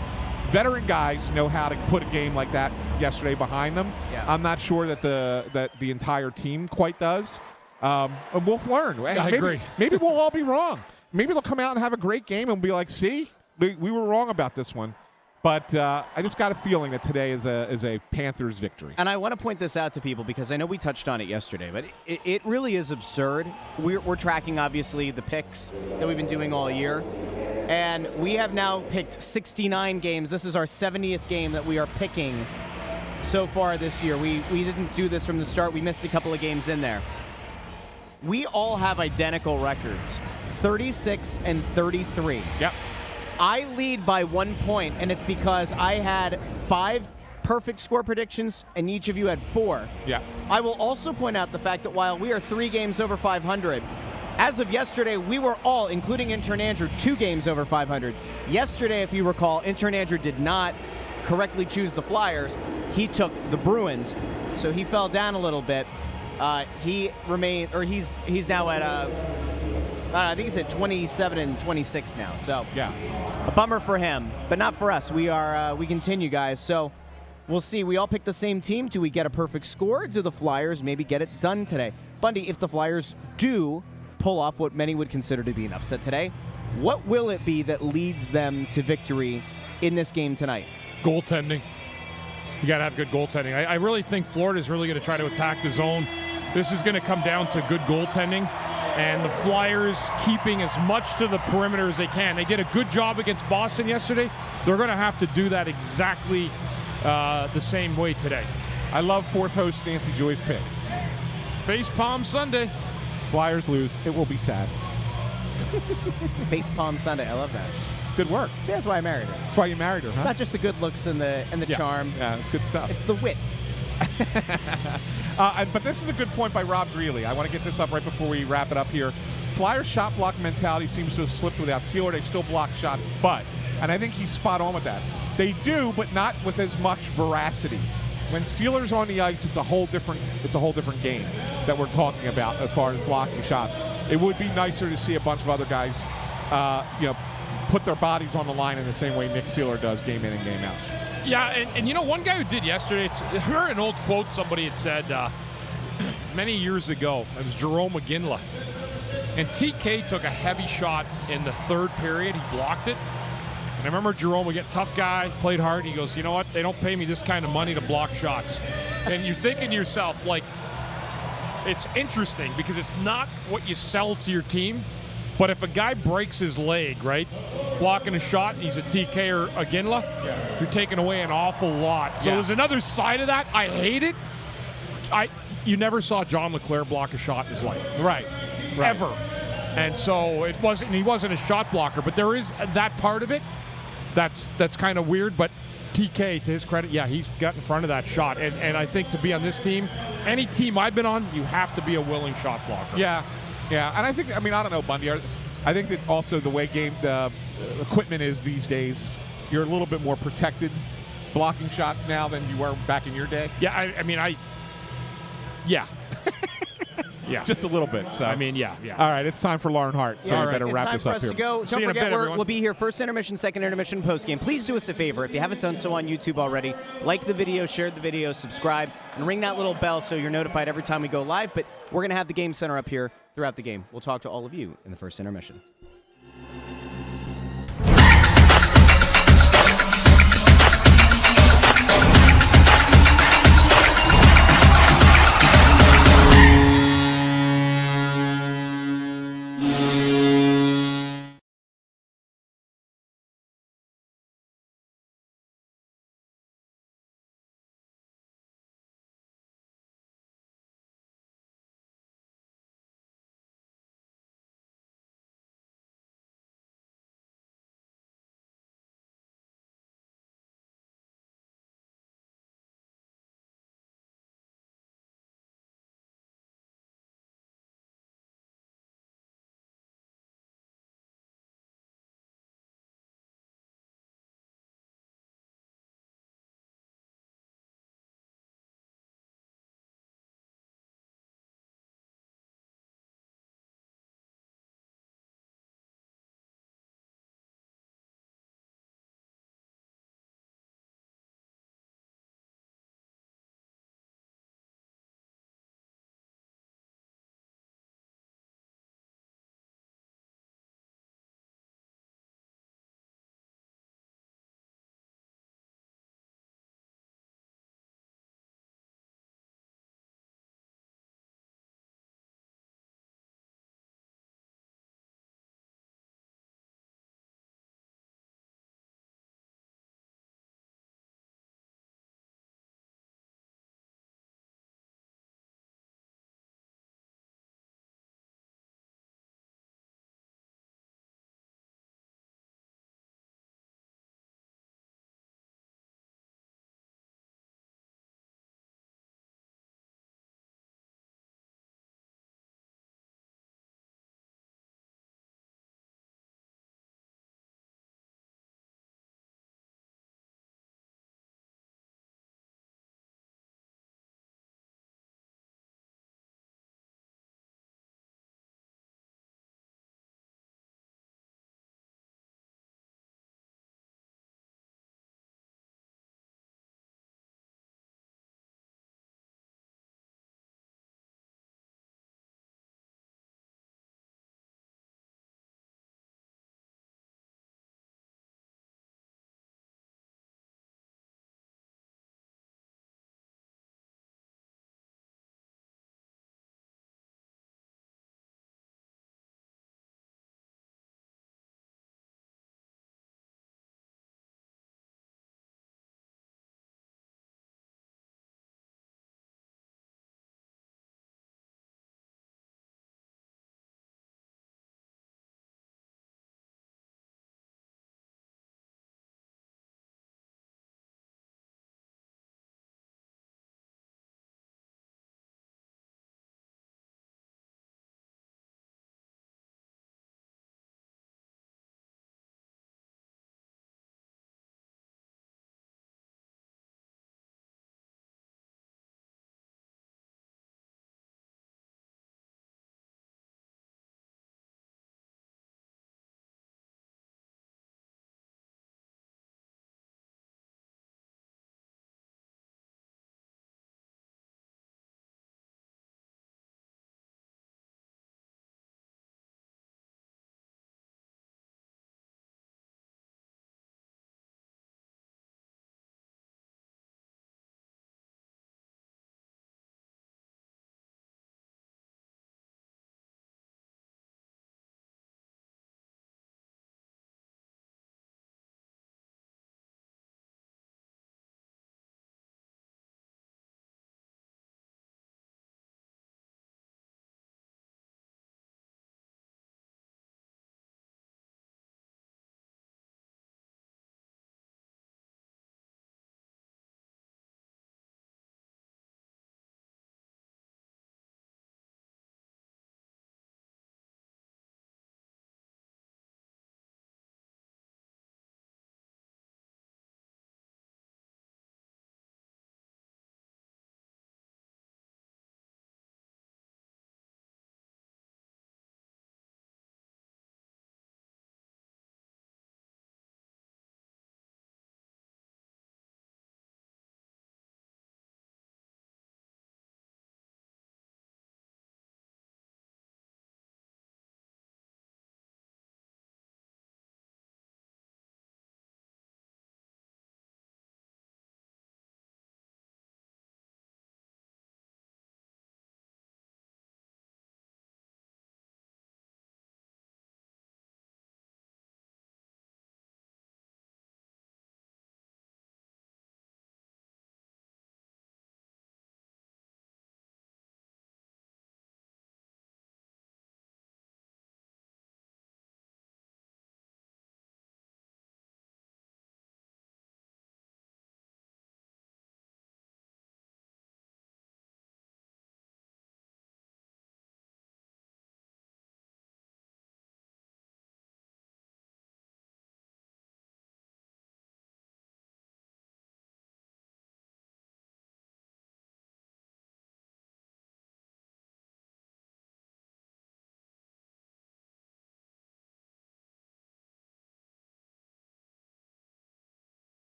Veteran guys know how to put a game like that yesterday behind them. Yeah. I'm not sure that the entire team quite does. And we'll learn. I agree. Maybe we'll all be wrong. Maybe they'll come out and have a great game and be like, see, we were wrong about this one. But I just got a feeling that today is a Panthers victory. And I want to point this out to people because I know we touched on it yesterday, but it really is absurd. We're tracking, obviously, the picks that we've been doing all year. And we have now picked 69 games. This is our 70th game that we are picking so far this year. We didn't do this from the start. We missed a couple of games in there. We all have identical records, 36 and 33. Yep. I lead by 1 point, and it's because I had 5 perfect score predictions, and each of you had 4. Yeah. I will also point out the fact that while we are 3 games over 500, as of yesterday, we were all, including intern Andrew, 2 games over 500. Yesterday, if you recall, intern Andrew did not correctly choose the Flyers. He took the Bruins, so he fell down a little bit. He's now at I think he's at 27 and 26 now. So yeah, a bummer for him, but not for us. We continue, guys. So we'll see. We all picked the same team. Do we get a perfect score? Do the Flyers maybe get it done today? Bundy, if the Flyers do pull off what many would consider to be an upset today, what will it be that leads them to victory in this game tonight? Goaltending. You got to have good goaltending. I really think Florida's really going to try to attack the zone. This is going to come down to good goaltending and the Flyers keeping as much to the perimeter as they can. They did a good job against Boston yesterday. They're going to have to do that exactly the same way today. I love fourth host Nancy Joy's pick. Face Palm Sunday. Flyers lose. It will be sad. Face Palm Sunday. I love that. It's good work. See, that's why I married her. That's why you married her, huh? Not just the good looks and the charm. Yeah, it's good stuff. It's the wit. But this is a good point by Rob Greeley. I want to get this up right before we wrap it up here. Flyers shot block mentality seems to have slipped without Sealer. They still block shots, and I think he's spot on with that. They do, but not with as much veracity. When Sealer's on the ice, it's a whole different game that we're talking about as far as blocking shots. It would be nicer to see a bunch of other guys, put their bodies on the line in the same way Nick Sealer does game in and game out. Yeah, and one guy who did yesterday, I heard an old quote somebody had said many years ago. It was Jerome McGinley. And TK took a heavy shot in the third period. He blocked it. And I remember Jerome, again, tough guy, played hard. He goes, you know what? They don't pay me this kind of money to block shots. And you're thinking to yourself, like, it's interesting because it's not what you sell to your team. But if a guy breaks his leg, right, blocking a shot, and he's a TK or a Ginla, you're taking away an awful lot. So there's another side of that. I hate it. You never saw John LeClaire block a shot in his life. Right. Ever. And so he wasn't a shot blocker, but there is that part of it. That's kind of weird, but TK, to his credit, he's got in front of that shot. And I think to be on this team, any team I've been on, you have to be a willing shot blocker. Yeah, and I think, I don't know, Bundy. I think that also the way the equipment is these days, you're a little bit more protected blocking shots now than you were back in your day. Yeah, yeah. Yeah. Just a little bit. So. yeah. All right, it's time for Lauren Hart. So we better wrap this up here. It's time for us to go. Don't forget, we'll be here first intermission, second intermission, postgame. Please do us a favor. If you haven't done so on YouTube already, like the video, share the video, subscribe, and ring that little bell so you're notified every time we go live. But we're going to have the Game Center up here throughout the game. We'll talk to all of you in the first intermission.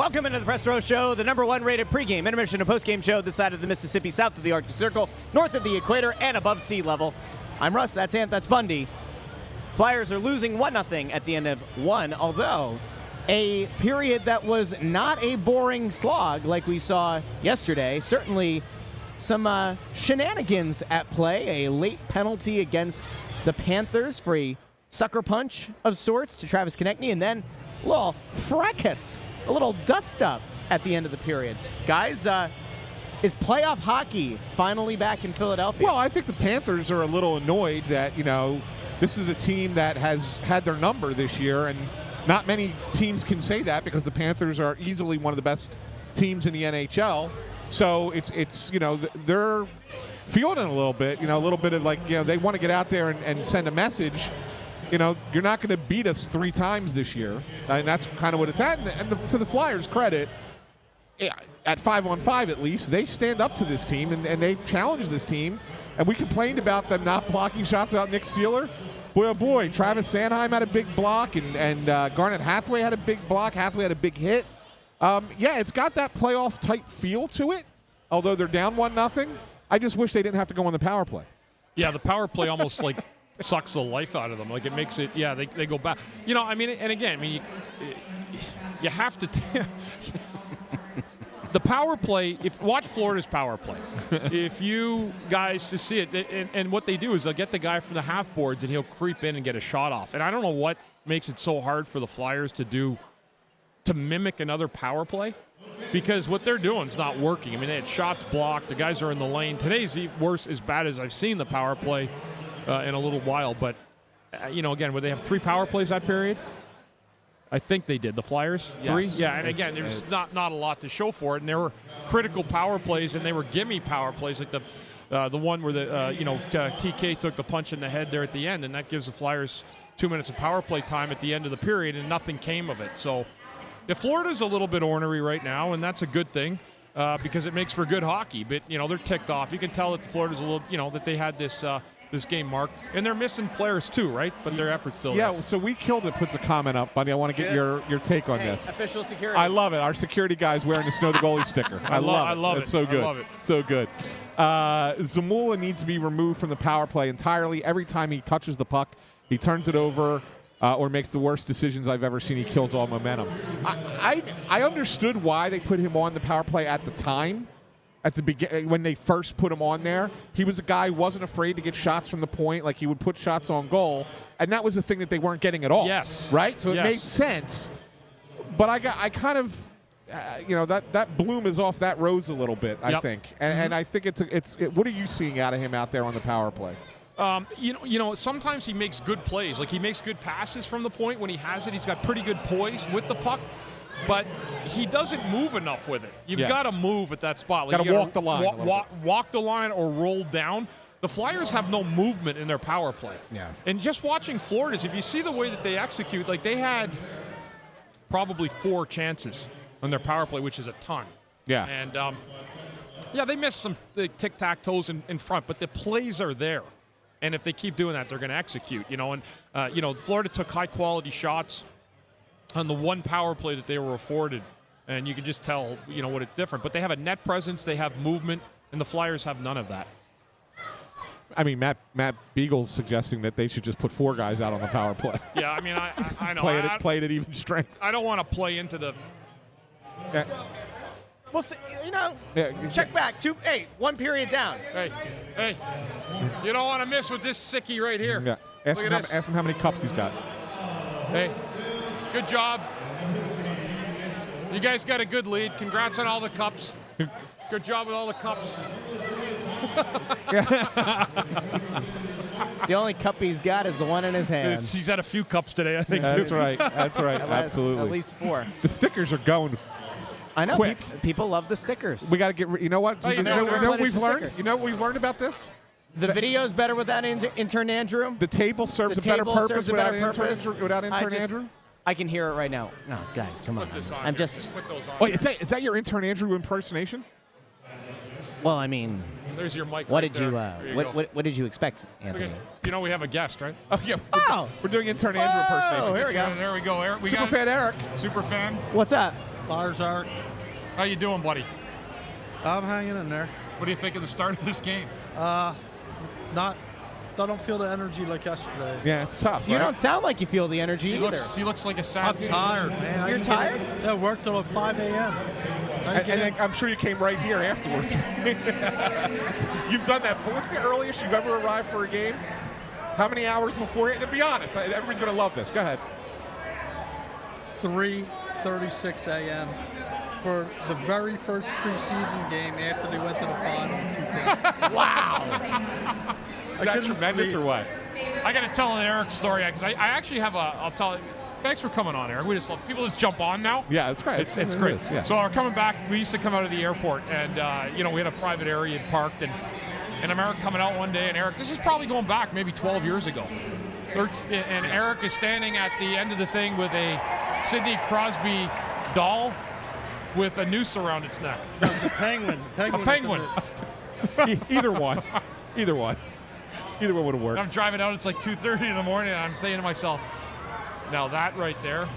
Welcome into the Press Row Show, the #1 rated pregame, intermission, and postgame show this side of the Mississippi, south of the Arctic Circle, north of the equator, and above sea level. I'm Russ, that's Ant, that's Bundy. Flyers are losing 1-0 at the end of one, although a period that was not a boring slog like we saw yesterday. Certainly some shenanigans at play, a late penalty against the Panthers for a sucker punch of sorts to Travis Konechny, and then a little fracas, a little dust-up at the end of the period. Guys, is playoff hockey finally back in Philadelphia? Well, I think the Panthers are a little annoyed that, this is a team that has had their number this year, and not many teams can say that because the Panthers are easily one of the best teams in the NHL. So it's they're feeling it a little bit, a little bit of they want to get out there and send a message. You're not going to beat us 3 times this year, and that's kind of what it's at. And to the Flyers' credit, at 5-on-5 at least, they stand up to this team and they challenge this team. And we complained about them not blocking shots without Nick Seeler. Boy, oh boy, Travis Sanheim had a big block, and Garnet Hathaway had a big block. Hathaway had a big hit. It's got that playoff-type feel to it, although they're down 1-0. I just wish they didn't have to go on the power play. Yeah, the power play almost sucks the life out of them. It makes it, they go back. You have to. The power play, watch Florida's power play. If you guys to see it, and what they do is they'll get the guy from the half boards and he'll creep in and get a shot off. And I don't know what makes it so hard for the Flyers to mimic another power play, because what they're doing is not working. They had shots blocked. The guys are in the lane. Today's as bad as I've seen the power play in a little while. But, again, would they have 3 power plays that period? I think they did. The Flyers? Yes. 3? Yeah, and again, there's not a lot to show for it. And there were critical power plays, and they were gimme power plays, like the one where TK took the punch in the head there at the end, and that gives the Flyers 2 minutes of power play time at the end of the period, and nothing came of it. So Florida's a little bit ornery right now, and that's a good thing because it makes for good hockey. But, they're ticked off. You can tell that Florida's a little, that they had this game marked. And they're missing players too, right? But their effort's still there. Yeah, so We Killed It puts a comment up, Bundy. I want to get your take on this. Official security. I love it. Our security guy's wearing the Snow the Goalie sticker. I love it. It's so good. I love it. So good. Zamula needs to be removed from the power play entirely. Every time he touches the puck, he turns it over or makes the worst decisions I've ever seen. He kills all momentum. I understood why they put him on the power play at the time. At the beginning, when they first put him on there, he was a guy who wasn't afraid to get shots from the point. He would put shots on goal, and that was the thing that they weren't getting at all. Yes, right. So it made sense. But I kind of, that bloom is off that rose a little bit. I think, and I think it's. What are you seeing out of him out there on the power play? Sometimes he makes good plays. He makes good passes from the point when he has it. He's got pretty good poise with the puck. But he doesn't move enough with it. You've got to move at that spot. Got to walk the line. Walk the line or roll down. The Flyers have no movement in their power play. Yeah. And just watching Florida's, if you see the way that they execute, they had probably 4 chances on their power play, which is a ton. Yeah. And, they missed some tic-tac-toes in front, but the plays are there. And if they keep doing that, they're going to execute. Florida took high-quality shots on the one power play that they were afforded, and you can just tell, what it's different. But they have a net presence, they have movement, and the Flyers have none of that. Matt Beagle's suggesting that they should just put 4 guys out on the power play. Yeah, I know. Play it at even strength. I don't want to play into the. Yeah. Well, check back. 1 period down. Hey, you don't want to miss with this sickie right here. Yeah. Ask him how many cups he's got. Hey. Good job. You guys got a good lead. Congrats on all the cups. Good job with all the cups. The only cup he's got is the one in his hand. He's had a few cups today, I think. That's right. That's right. Absolutely. At least 4. The stickers are going. I know. Quick. People love the stickers. We got to get. You know what? Oh, you know what we've learned? Stickers. You know what we've learned about this? The video's better without intern Andrew. The table serves a better purpose without intern Andrew. I can hear it right now. No, guys, come on. Put this on I'm here. just. Put those on. Wait, is that your intern Andrew impersonation? Well, there's your mic. what right did you there. what did you expect, Anthony? Okay. We have a guest, right? Oh yeah. Oh, We're doing intern Andrew impersonation. here we go. There we go, Eric. Superfan Eric. Super fan. What's up? Lars Art. How you doing, buddy? I'm hanging in there. What do you think of the start of this game? I don't feel the energy like yesterday. Yeah, it's tough. You right? don't sound like you feel the energy either. He looks like a sad. I'm tired, man. You're tired? Yeah, I worked till 5 a.m. And then I'm sure you came right here afterwards. You've done that. What's the earliest you've ever arrived for a game? How many hours before? To be honest, everybody's going to love this. Go ahead. 3:36 a.m. for the very first preseason game after they went to the final. Wow. Is that tremendous or what? I got to tell an Eric story because I actually have I'll tell you. Thanks for coming on, Eric. People just jump on now. Yeah, it's great. It's great. Yeah. So we're coming back. We used to come out of the airport, and we had a private area parked, and I'm Eric coming out one day, and Eric, this is probably going back maybe 12 years ago. And Eric is standing at the end of the thing with a Sidney Crosby doll with a noose around its neck. No, it's a penguin. A penguin. Either one. Either one. Either one would have worked. I'm driving out. It's like 2:30 in the morning, and I'm saying to myself, now that right there,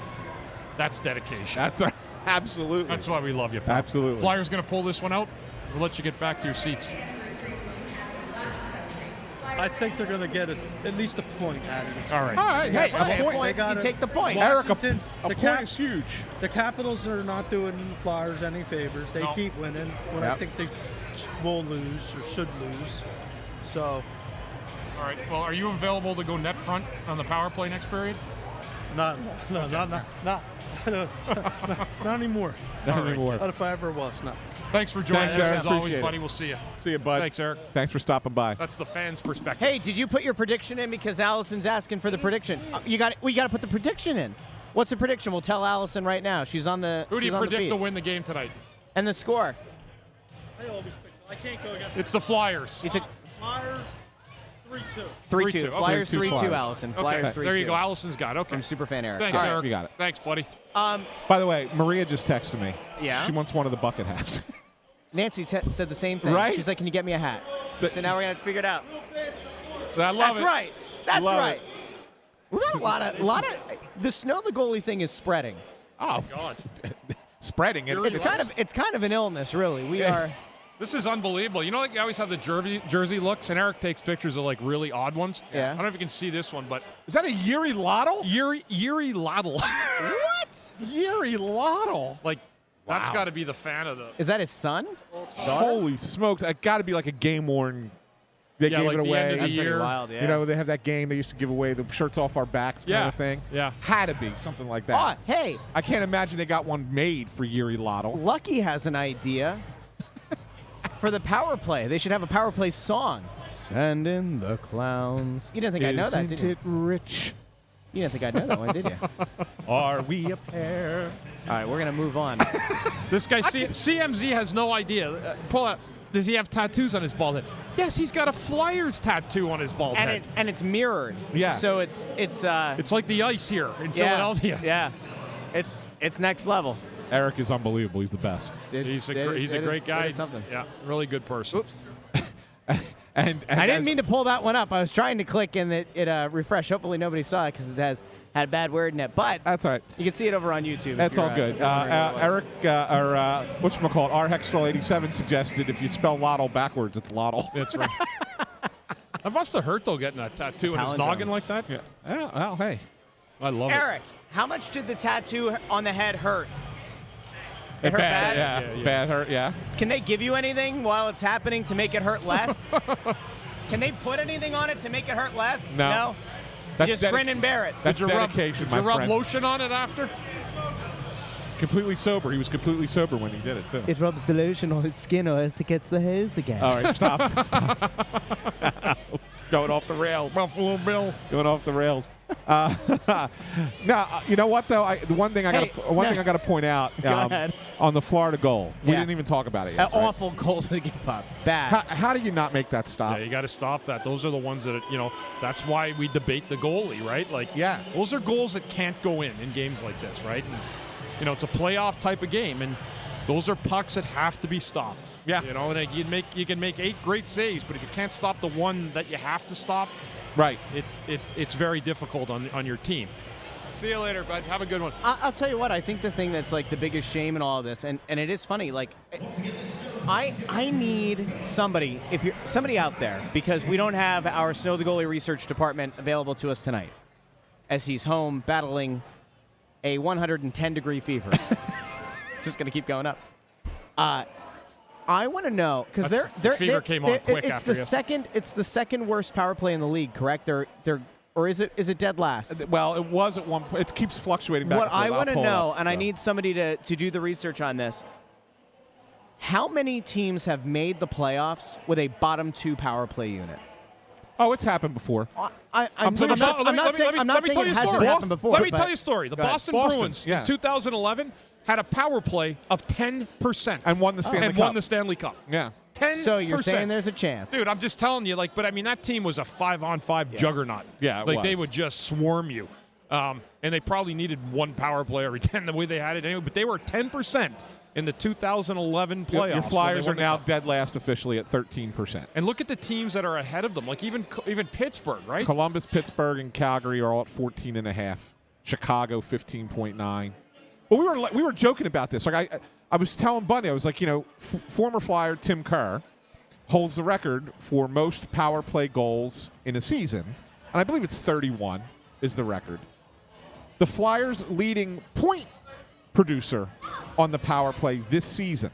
that's dedication. That's absolutely. That's why we love you, pal. Absolutely. Flyers going to pull this one out. We'll let you get back to your seats. I think they're going to get at least a point out of this. All right. All right. Hey, Okay, a point. you take the point. Eric, a Washington, point is huge. The Capitals are not doing Flyers any favors. They No. keep winning when I think they will lose or should lose. So, All right. Well, are you available to go net front on the power play next period? not anymore. Not anymore. Not if I ever was. No. Thanks for joining Thanks, us. Eric. As always, Appreciate it. buddy. We'll see you. See you, bud. Thanks, Eric. Thanks for stopping by. That's the fans' perspective. Hey, did you put your prediction in? Because Allison's asking for the prediction. We got to put the prediction in. What's the prediction? We'll tell Allison right now. She's on the. Who do you she's on the predict feed. to win the game tonight? And the score. I can't go against It's the Flyers. You took Flyers 3-2. 3-2. 3-2. Flyers 3-2 3-2. Flyers. Allison. Okay, Flyers 3-2. there you go. Allison's got it. Okay. From Superfan Eric. Thanks, All right. Eric. You got it. Thanks, buddy. By the way, Maria just texted me. Yeah? She wants one of the bucket hats. Nancy said the same thing. Right? She's like, "Can you get me a hat?" So now we're gonna have to figure it out. I love That's it. right. That's Love right. it. We got a lot of. The snow the goalie thing is spreading. Oh, God. Spreading it. It's kind of an illness, really. We are. This is unbelievable. You know, like you always have the jersey looks, and Eric takes pictures of like really odd ones. Yeah. I don't know if you can see this one, but Is that a Yuri Lottle? Yuri Laddle. What? Yuri Lottle. Like, that's Wow. got to be the fan of the. Is that his son? Holy smokes. It got to be like a game worn. They Yeah, gave like it the away. end of the That's pretty year. wild. Yeah. You know, they have that game they used to give away, the shirts off our backs kind of thing. Yeah. Had to be something like that. Oh, hey, I can't imagine they got one made for Yuri Lottle. Lucky has an idea for the power play. They should have a power play song. Send in the clowns. You didn't think I'd know that, did Isn't you? it rich? You didn't think I'd know that one, did you? Are we a pair? All right, we're gonna move on. This guy, CMZ, has no idea. Pull up. Does he have tattoos on his bald head? Yes, he's got a Flyers tattoo on his bald head. and it's mirrored. Yeah. So it's It's like the ice here in yeah, Philadelphia. Yeah. It's next level. Eric is unbelievable. He's the best. He's a great guy. That is something. Yeah, really good person. Oops. And I didn't as- mean to pull that one up. I was trying to click and it refreshed. Hopefully nobody saw it because it has had bad word in it. But That's all right. you can see it over on YouTube. That's all good. if you're wondering what it was. Eric, whatchamacallit, R. Hextall87 suggested if you spell Lottle backwards, it's Lottle. That's right. That must have hurt though, getting a tattoo in his Palindrome. noggin like that. Yeah. Well, hey. I love it. Eric, how much did the tattoo on the head hurt? It hurt bad? Yeah. Bad hurt, yeah. Can they give you anything while it's happening to make it hurt less? Can they put anything on it to make it hurt less? No. You That's just dedic- grin and bear it. That's Did you dedication, rub, my did you rub friend. lotion on it after? Completely sober. He was completely sober when he did it, too. It rubs the lotion on its skin or else it gets the hose again. All right, stop. Stop. Going off the rails. Buffalo Bill. Going off the rails. Now, you know what though? The one thing I got to point out Go ahead. on the Florida goal. We Yeah. didn't even talk about it An yet. right? awful goal to give up. Bad. How do you not make that stop? Yeah, you got to stop that. Those are the ones that, that's why we debate the goalie, right? Like, Yeah. those are goals that can't go in games like this, right? And, it's a playoff type of game, and those are pucks that have to be stopped. Yeah. And you can make 8 great saves, but if you can't stop the one that you have to stop, Right. it's very difficult on your team. See you later, bud. Have a good one. I'll tell you what, I think the thing that's like the biggest shame in all of this, and it is funny, like I need somebody, if you're somebody out there, because we don't have our Snow the Goalie research department available to us tonight, as he's home battling a 110-degree fever. Just gonna keep going up. I want to know because the fever came on quick it's after the you. second. It's the second worst power play in the league, correct? Or is it dead last? Well, it was at one point. It keeps fluctuating back. What I want to know, and I so. need somebody to do the research on this. How many teams have made the playoffs with a bottom 2 power play unit? Oh, it's happened before. I'm not saying it hasn't happened before. Let me tell you a story. The Boston Bruins yeah. in 2011 had a power play of 10% And won the Stanley Cup. won the Stanley Cup. Yeah. 10%. So you're saying there's a chance. Dude, I'm just telling you, but I mean, that team was a 5-on-5 juggernaut. Yeah, it Like, they was. would just swarm you. And they probably needed one power play every 10 the way they had it anyway, but they were 10% in the 2011 playoffs. Your Flyers when are they won now the cup. dead last officially at 13%. And look at the teams that are ahead of them, like even Pittsburgh, right? Columbus, Pittsburgh, and Calgary are all at 14.5. Chicago, 15.9. Well, we were joking about this. Like I was telling Bundy, I was like, former Flyer Tim Kerr holds the record for most power play goals in a season, and I believe it's 31 is the record. The Flyers' leading point producer on the power play this season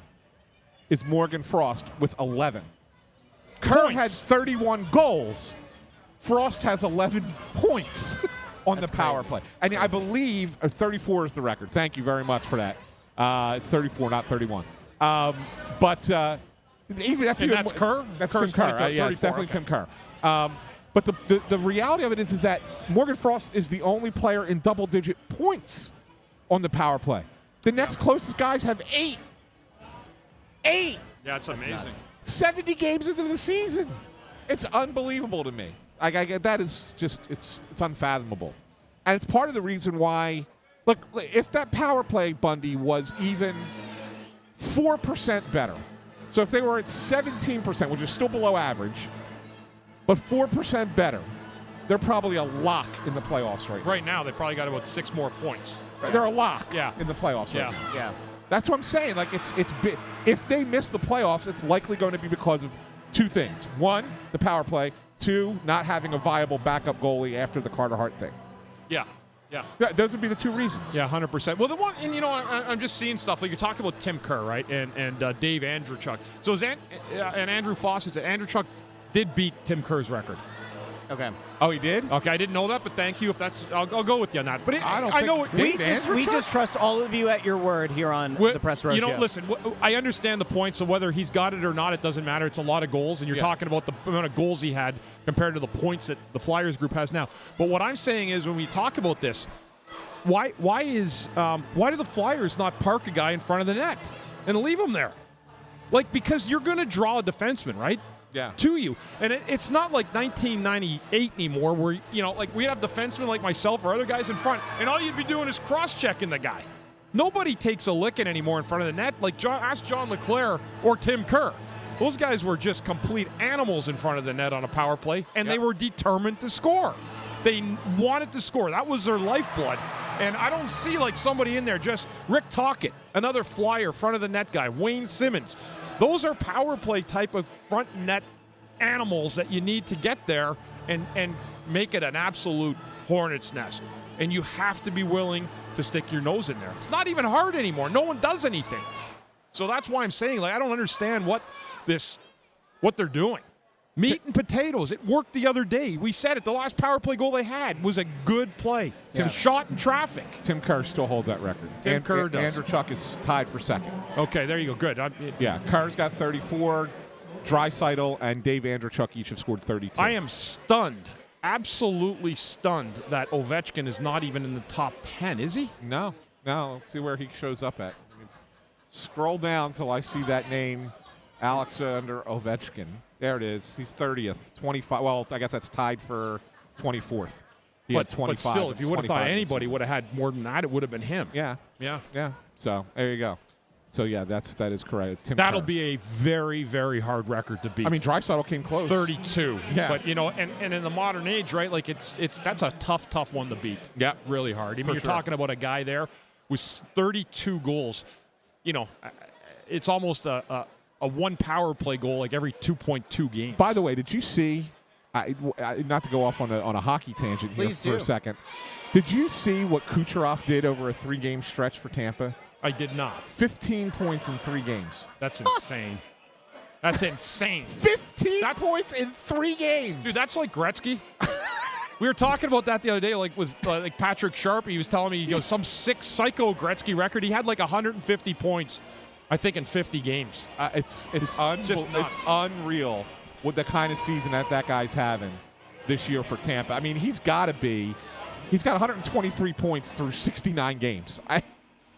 is Morgan Frost with 11. Kerr Points. had 31 goals. Frost has 11 points on the power play. And I believe 34 is the record. Thank you very much for that. It's 34, not 31. Even that's Kerr? That's Kerr's Tim Kerr. 34, Yeah, it's definitely okay. Tim Kerr. But the reality of it is that Morgan Frost is the only player in double-digit points on the power play. The next closest guys have 8. 8! Yeah, it's amazing. 70 games into the season. It's unbelievable to me. That is just, it's unfathomable. And it's part of the reason why, look, if that power play, Bundy, was even 4% better, so if they were at 17%, which is still below average, but 4% better, they're probably a lock in the playoffs right now. Right now, they probably got about 6 more points. They're a lock Yeah. in the playoffs Yeah. right now. Yeah. That's what I'm saying. Like, it's big. If they miss the playoffs, it's likely going to be because of 2 things. 1, the power play. 2, not having a viable backup goalie after the Carter Hart thing. Yeah. Yeah. Those would be the 2 reasons. Yeah, 100%. Well, the one, and I'm just seeing stuff like you're talking about Tim Kerr, right, and Dave Andrewchuk. So and Andrew Fawcett said Andrewchuk did beat Tim Kerr's record. Okay. Oh, he did? Okay, I didn't know that, but thank you. If that's, I'll go with you on that. But I know it. We just trust all of you at your word here on the Press Row Show. Listen, I understand the point, so whether he's got it or not, it doesn't matter. It's a lot of goals, and you're talking about the amount of goals he had compared to the points that the Flyers group has now. But what I'm saying is when we talk about this, why do the Flyers not park a guy in front of the net and leave him there? Like, because you're going to draw a defenseman, right? Yeah. To you. And it's not like 1998 anymore where, like we have defensemen like myself or other guys in front, and all you'd be doing is cross-checking the guy. Nobody takes a licking anymore in front of the net. Like, ask John LeClair or Tim Kerr. Those guys were just complete animals in front of the net on a power play, and they were determined to score. They wanted to score. That was their lifeblood. And I don't see like somebody in there, just Rick Tocchet, another Flyer, front of the net guy, Wayne Simmons. Those are power play type of front net animals that you need to get there and make it an absolute hornet's nest. And you have to be willing to stick your nose in there. It's not even hard anymore. No one does anything. So that's why I'm saying, like, I don't understand what they're doing. Meat and potatoes. It worked the other day. We said it. The last power play goal they had was a good play. It's a shot in traffic. Tim Kerr still holds that record. Tim Kerr does. Andrewchuk is tied for second. Okay, there you go. Good. Kerr's got 34. Draisaitl and Dave Andrewchuk each have scored 32. I am stunned, absolutely stunned, that Ovechkin is not even in the top 10. Is he? No. Let's see where he shows up at. Scroll down till I see that name, Alexander Ovechkin. There it is. He's 30th. 25. Well, I guess that's tied for 24th. He had 25. But still, if you would have thought 25 anybody would have had more than that, it would have been him. Yeah. Yeah. So there you go. So yeah, that is correct. Tim That'll Kerr. be a very, very hard record to beat. I mean, Draisaitl came close. 32. Yeah. But and in the modern age, right? Like that's a tough one to beat. Yeah. Really hard. I mean, you're sure. talking about a guy there with 32 goals. It's almost a one power play goal like every 2.2 games. By the way, did you see? Not to go off on a hockey tangent here Please for a second. Did you see what Kucherov did over a 3-game stretch for Tampa? I did not. 15 points in 3 games. That's insane. That's insane. 15 points in 3 games. Dude, that's like Gretzky. We were talking about that the other day, like with like Patrick Sharp. He was telling me, some sick psycho Gretzky record. He had like 150 points, I think, in 50 games. It's just nuts. It's unreal what the kind of season that guy's having this year for Tampa. I mean, he's got 123 points through 69 games.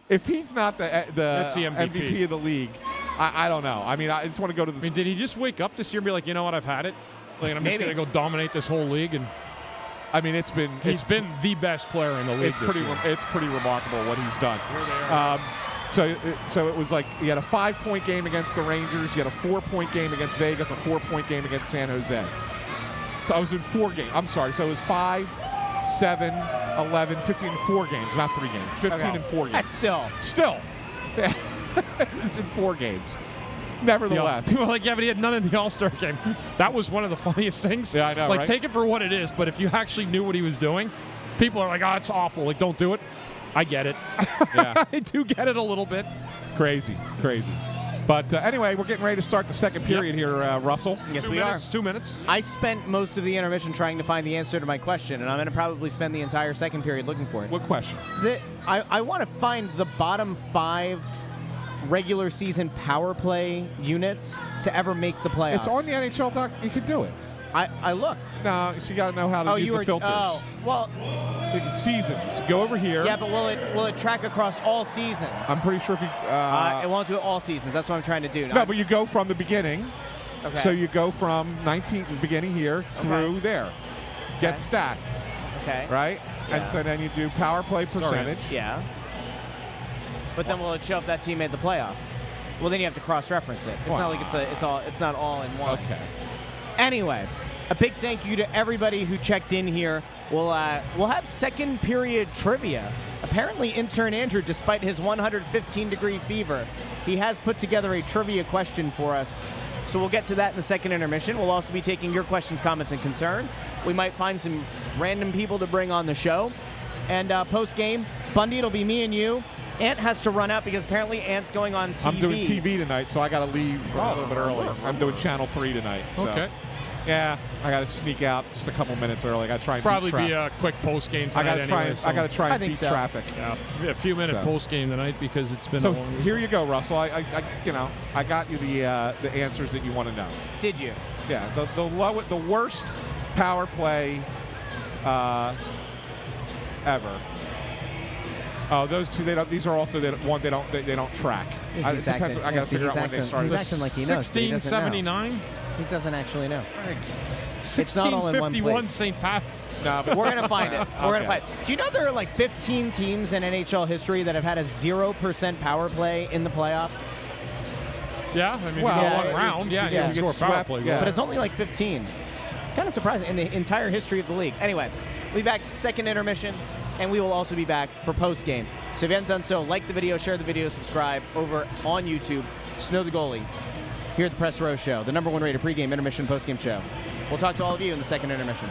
If he's not That's the MVP of the league, I don't know. I mean, I just want to go to the. I mean, did he just wake up this year and be like, you know what, I've had it? Like, I'm just going to go dominate this whole league? And I mean, he's been the best player in the league. It's pretty remarkable what he's done. Here they are. So it was like you had a 5-point game against the Rangers, you had a 4-point game against Vegas, a 4-point game against San Jose. So I was in 4 games. I'm sorry. So it was 5, 7, 11, 15, 4 games, not 3 games. 15 and 4 games. That's Still. It's in 4 games. Nevertheless. People are like, yeah, but he had none in the All-Star game. That was one of the funniest things. Yeah, I know, Like, right? take it for what it is, but if you actually knew what he was doing, people are like, oh, it's awful. Like, don't do it. I get it. Yeah. I do get it a little bit. Crazy. But anyway, we're getting ready to start the second period here, Russell. Yes, 2 we minutes, are. 2 minutes. I spent most of the intermission trying to find the answer to my question, and I'm going to probably spend the entire second period looking for it. What question? I want to find the bottom 5 regular season power play units to ever make the playoffs. It's on the NHL doc. You could do it. I looked. No, so you got to know how to use the filters. Oh, well, Seasons. Go over here. yeah, but will it track across all seasons? I'm pretty sure if you. It won't do all seasons. That's what I'm trying to do. No, but you go from the beginning. Okay. So you go from the beginning here through there. Get stats. Okay. Right? Yeah. And so then you do power play percentage. Yeah. But then will it show if that team made the playoffs? Well, then you have to cross-reference it. It's Wow. not like it's not all in one. Okay. Anyway, a big thank you to everybody who checked in here. We'll have second period trivia. Apparently, intern Andrew, despite his 115-degree fever, he has put together a trivia question for us. So we'll get to that in the second intermission. We'll also be taking your questions, comments, and concerns. We might find some random people to bring on the show. And post-game, Bundy, it'll be me and you. Ant has to run out because apparently Ant's going on TV. I'm doing TV tonight, so I got to leave a little bit early. I'm doing Channel 3 tonight. So. Okay. Yeah, I got to sneak out just a couple minutes early. I got to try and Probably beat be a quick post game tonight. I got to try and beat traffic. Yeah, a few minute So. post game tonight because it's been So a long week. here you go, Russell. I got you the answers that you want to know. Did you? Yeah, the worst power play ever. Oh, those two. These are also they don't track. Yeah, It depends. I got to figure out when they started. He's acting like he knows. but he doesn't know. 1679. He doesn't actually know. It's not all in one 1651 place. St. Pat's. No, but We're going to find it. We're going to Okay. find it. Do you know there are like 15 teams in NHL history that have had a 0% power play in the playoffs? Yeah, I mean, Well, you go yeah, one round. Yeah, yeah. you can Get score a power swept, play. yeah. But it's only like 15. It's kind of surprising in the entire history of the league. Anyway, we'll be back second intermission, and we will also be back for post game. So if you haven't done so, like the video, share the video, subscribe over on YouTube. Snow the Goalie here at the Press Row Show, the #1 rated pregame, intermission, postgame show. We'll talk to all of you in the second intermission.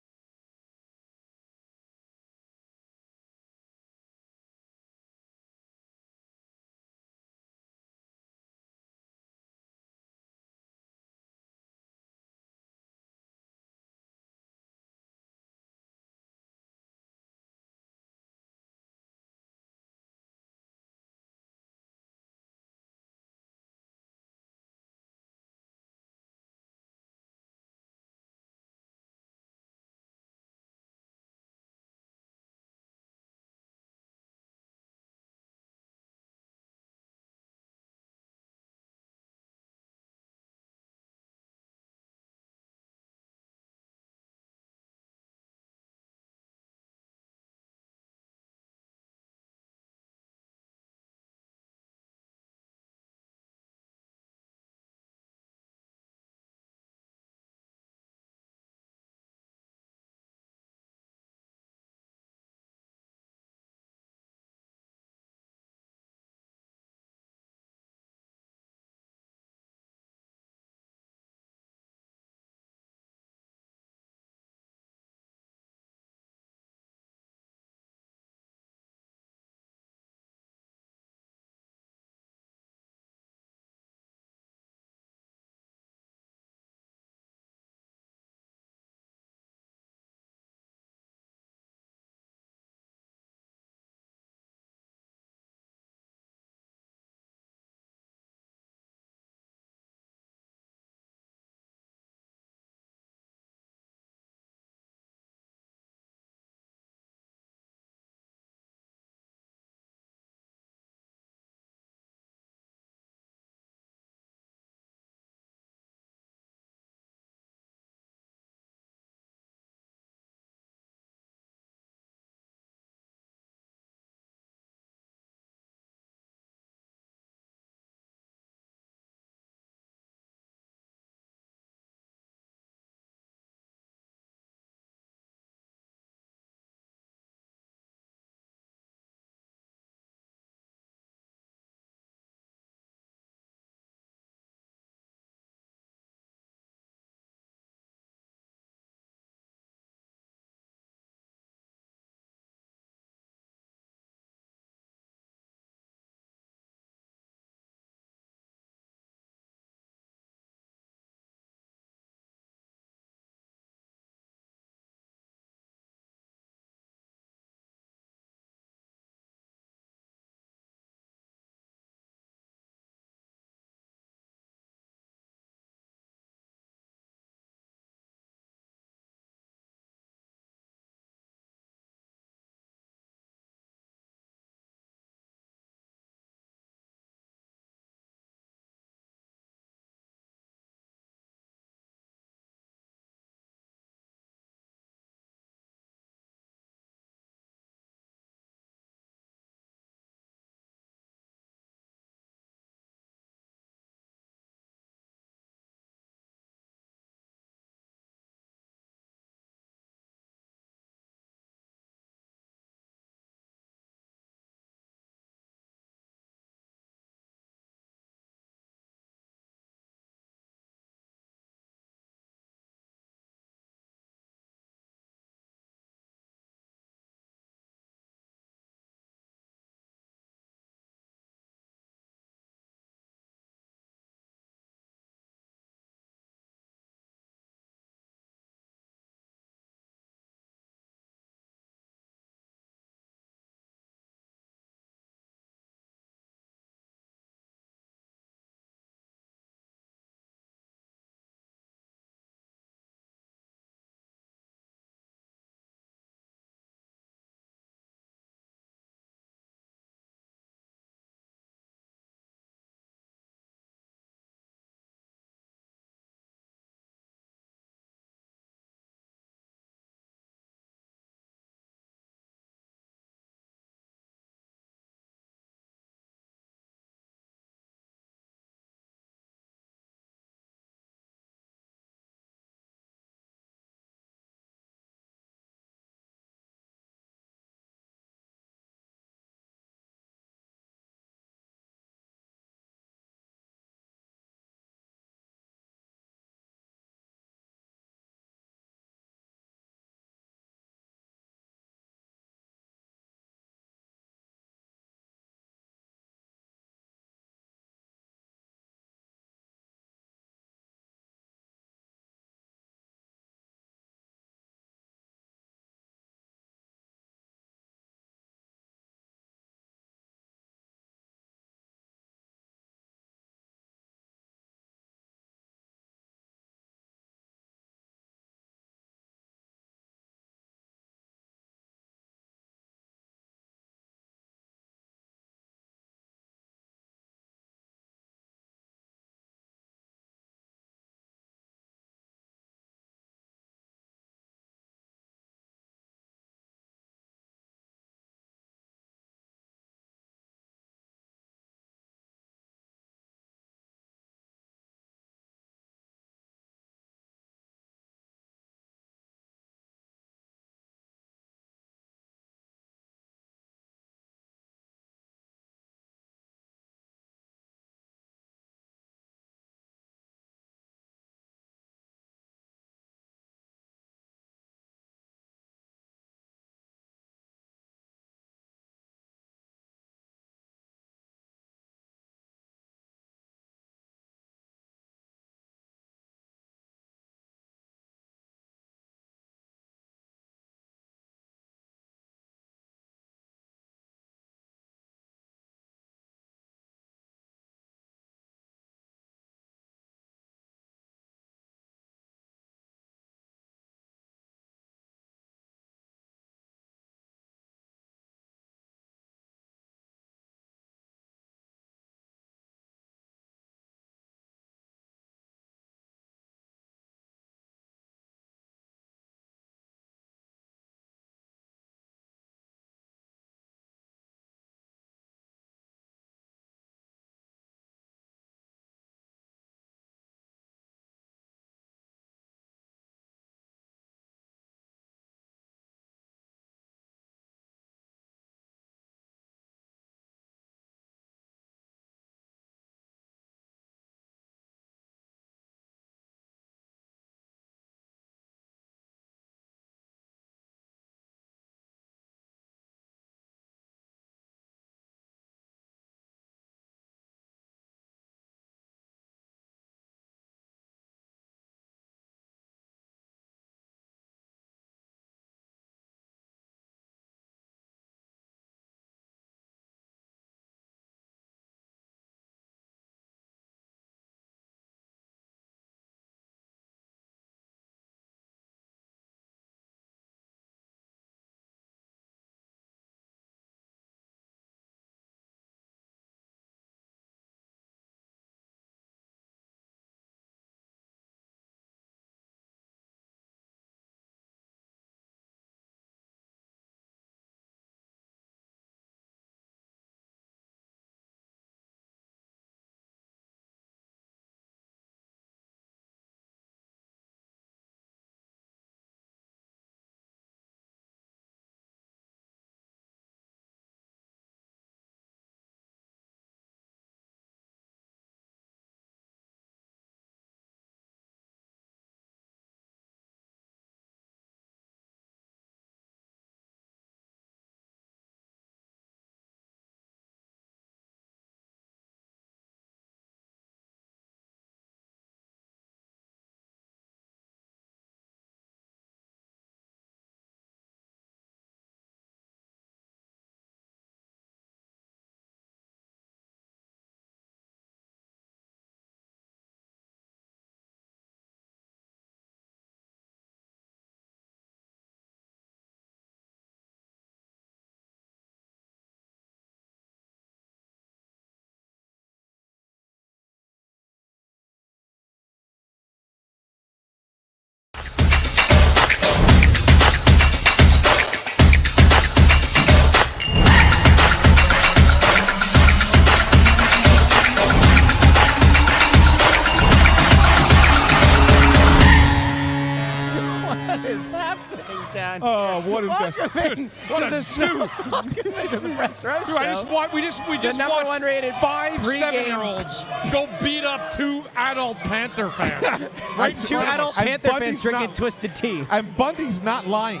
on. Oh, what is Welcome What to a the stew. Welcome to the Press Row Dude, I Show. just want we just The number watched one rated 5 pregame- 7-year-olds go beat up 2 adult Panther fans. Right, 2 adult And Panther Bundy's fans drinking not- Twisted Tea. And Bundy's not lying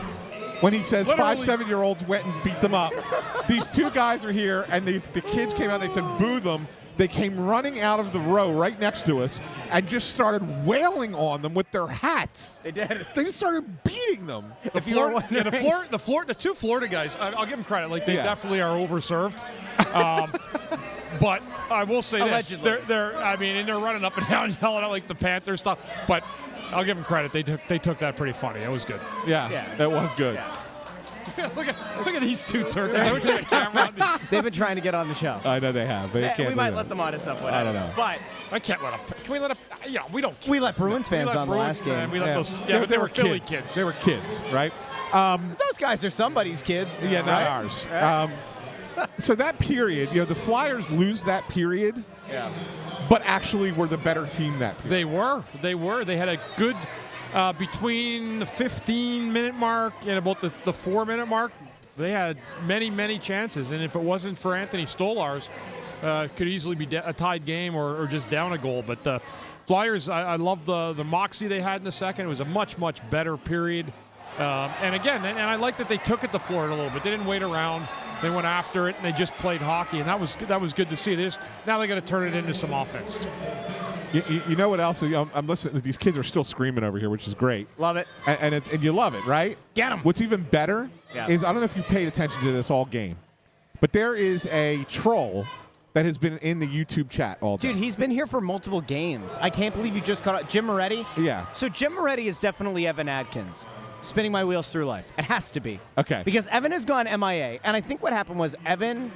when he says Literally. 5 7-year-olds went and beat them up. These 2 guys are here, and the kids came out. They said, "Boo them." They came running out of the row right next to us and just started wailing on them with their hats. They did. They just started beating them. The 2 Florida guys, I'll give them credit. Like, they Yeah. definitely are overserved. But I will say Allegedly. this: they're running up and down, yelling at like the Panther stuff. But I'll give them credit; they took that pretty funny. It was good. Yeah, that was good. look at these 2 turkeys. I wish I had a camera. They've been trying to get on the show. I know they have. They can't we do might that. let them on us up with I don't know. But I can't let them. Can we let them? Yeah, we don't. we let Bruins fans on the last game. We let Yeah. those. Yeah, but they were Philly kids. They were kids, right? Those guys are somebody's kids. Yeah, not ours. So that period, the Flyers lose that period, Yeah. but actually were the better team that period. They were. They had a good between the 15-minute mark and about the 4-minute mark. They had many chances, and if it wasn't for Anthony Stolarz, could easily be a tied game or just down a goal. But the Flyers, I love the moxie they had in the second. It was a much better period. And again, and I like that they took it to Florida a little bit. They didn't wait around. They went after it, and they just played hockey, and that was good to see. Now they got to turn it into some offense. You know what else? I'm listening. These kids are still screaming over here, which is great. Love it. And you love it, right? Get 'em. What's even better Yeah. is, I don't know if you've paid attention to this all game, but there is a troll that has been in the YouTube chat all day. Dude, he's been here for multiple games. I can't believe you just caught up. Jim Moretti? Yeah. So Jim Moretti is definitely Evan Adkins. Spinning my wheels through life. It has to be. Okay. Because Evan has gone MIA, and I think what happened was Evan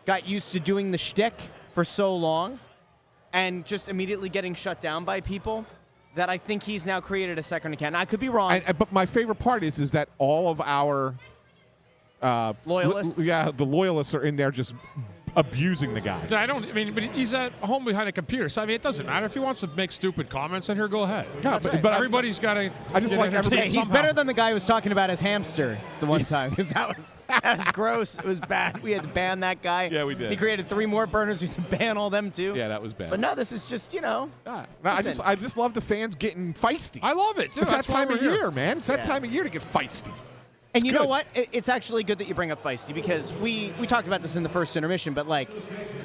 got used to doing the shtick for so long and just immediately getting shut down by people that I think he's now created a second account. Now, I could be wrong. But my favorite part is that all of our Loyalists? the loyalists are in there just abusing the guy. But he's at home behind a computer, so it doesn't matter. If he wants to make stupid comments in here, go ahead. Yeah, but everybody's got to. I just like everybody- Hey, he's better than the guy who was talking about his hamster the one time, because that was gross. It was bad. We had to ban that guy. Yeah, we did. He created 3 more burners. We had to ban all them too. Yeah, that was bad. But no, this is just, No, I just love the fans getting feisty. I love it. Too. It's that That's why time of we're here. year, man. It's that Yeah. time of year to get feisty. And you know good. what? It's actually good that you bring up feisty, because we talked about this in the first intermission, but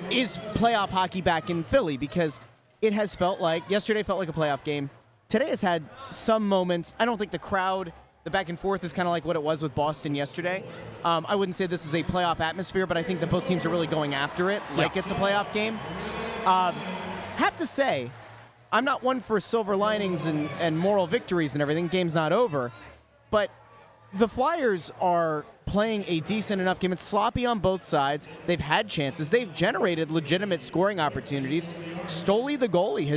is playoff hockey back in Philly? Because it has felt like, yesterday felt like a playoff game. Today has had some moments. I don't think the crowd, the back and forth is kind of like what it was with Boston yesterday. I wouldn't say this is a playoff atmosphere, but I think that both teams are really going after it like it's a playoff game. Have to say, I'm not one for silver linings and moral victories and everything. Game's not over. But the Flyers are playing a decent enough game. It's sloppy on both sides. They've had chances. They've generated legitimate scoring opportunities. Stoley, the goalie,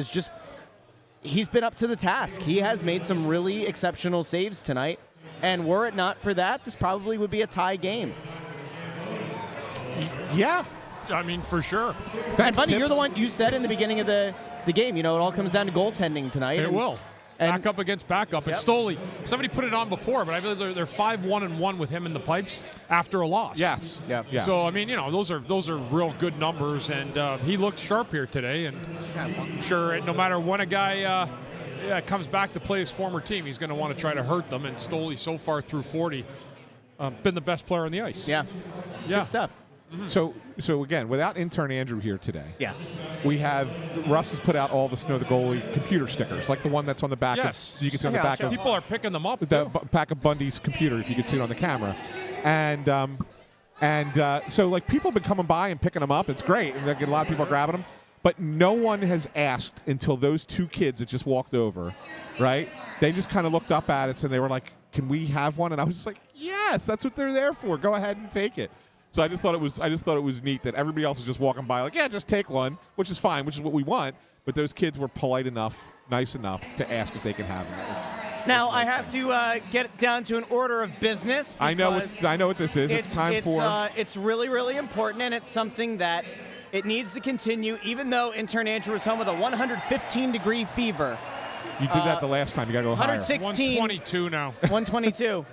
he's been up to the task. He has made some really exceptional saves tonight. And were it not for that, this probably would be a tie game. Yeah. For sure. And Bundy, you're the one, you said in the beginning of the game, it all comes down to goaltending tonight. It will. And Backup against backup. And Yep. Stoley, somebody put it on before, but I believe they're 5-1-1 with him in the pipes after a loss. Yes. Yeah. Yes. So those are real good numbers, and he looked sharp here today. And I'm sure no matter when a guy comes back to play his former team, he's going to want to try to hurt them. And Stoley, so far through 40, been the best player on the ice. yeah. It's good stuff. So again, without intern Andrew here today, Yes. we have Russ has put out all the Snow the Goalie computer stickers, like the one that's on the back Yes. of, you can see on Yeah, the I'll back show of People are picking them up. the too. back of Bundy's computer, if you can see it on the camera. So like people have been coming by and picking them up. It's great, and a lot of people are grabbing them. But no one has asked until those 2 kids that just walked over, right? They just kind of looked up at us and they were like, "Can we have one?" And I was just like, "Yes, that's what they're there for. Go ahead and take it." So I just thought it was neat that everybody else was just walking by like, "Yeah, just take one," which is fine, which is what we want. But those kids were polite enough, nice enough to ask if they could have them. Now I have to get down to an order of business. I know because what this is. It's time for. It's really, really important, and it's something that it needs to continue, even though intern Andrew was home with a 115-degree fever. You did that the last time. You got to go higher. 116. 122 now. 122.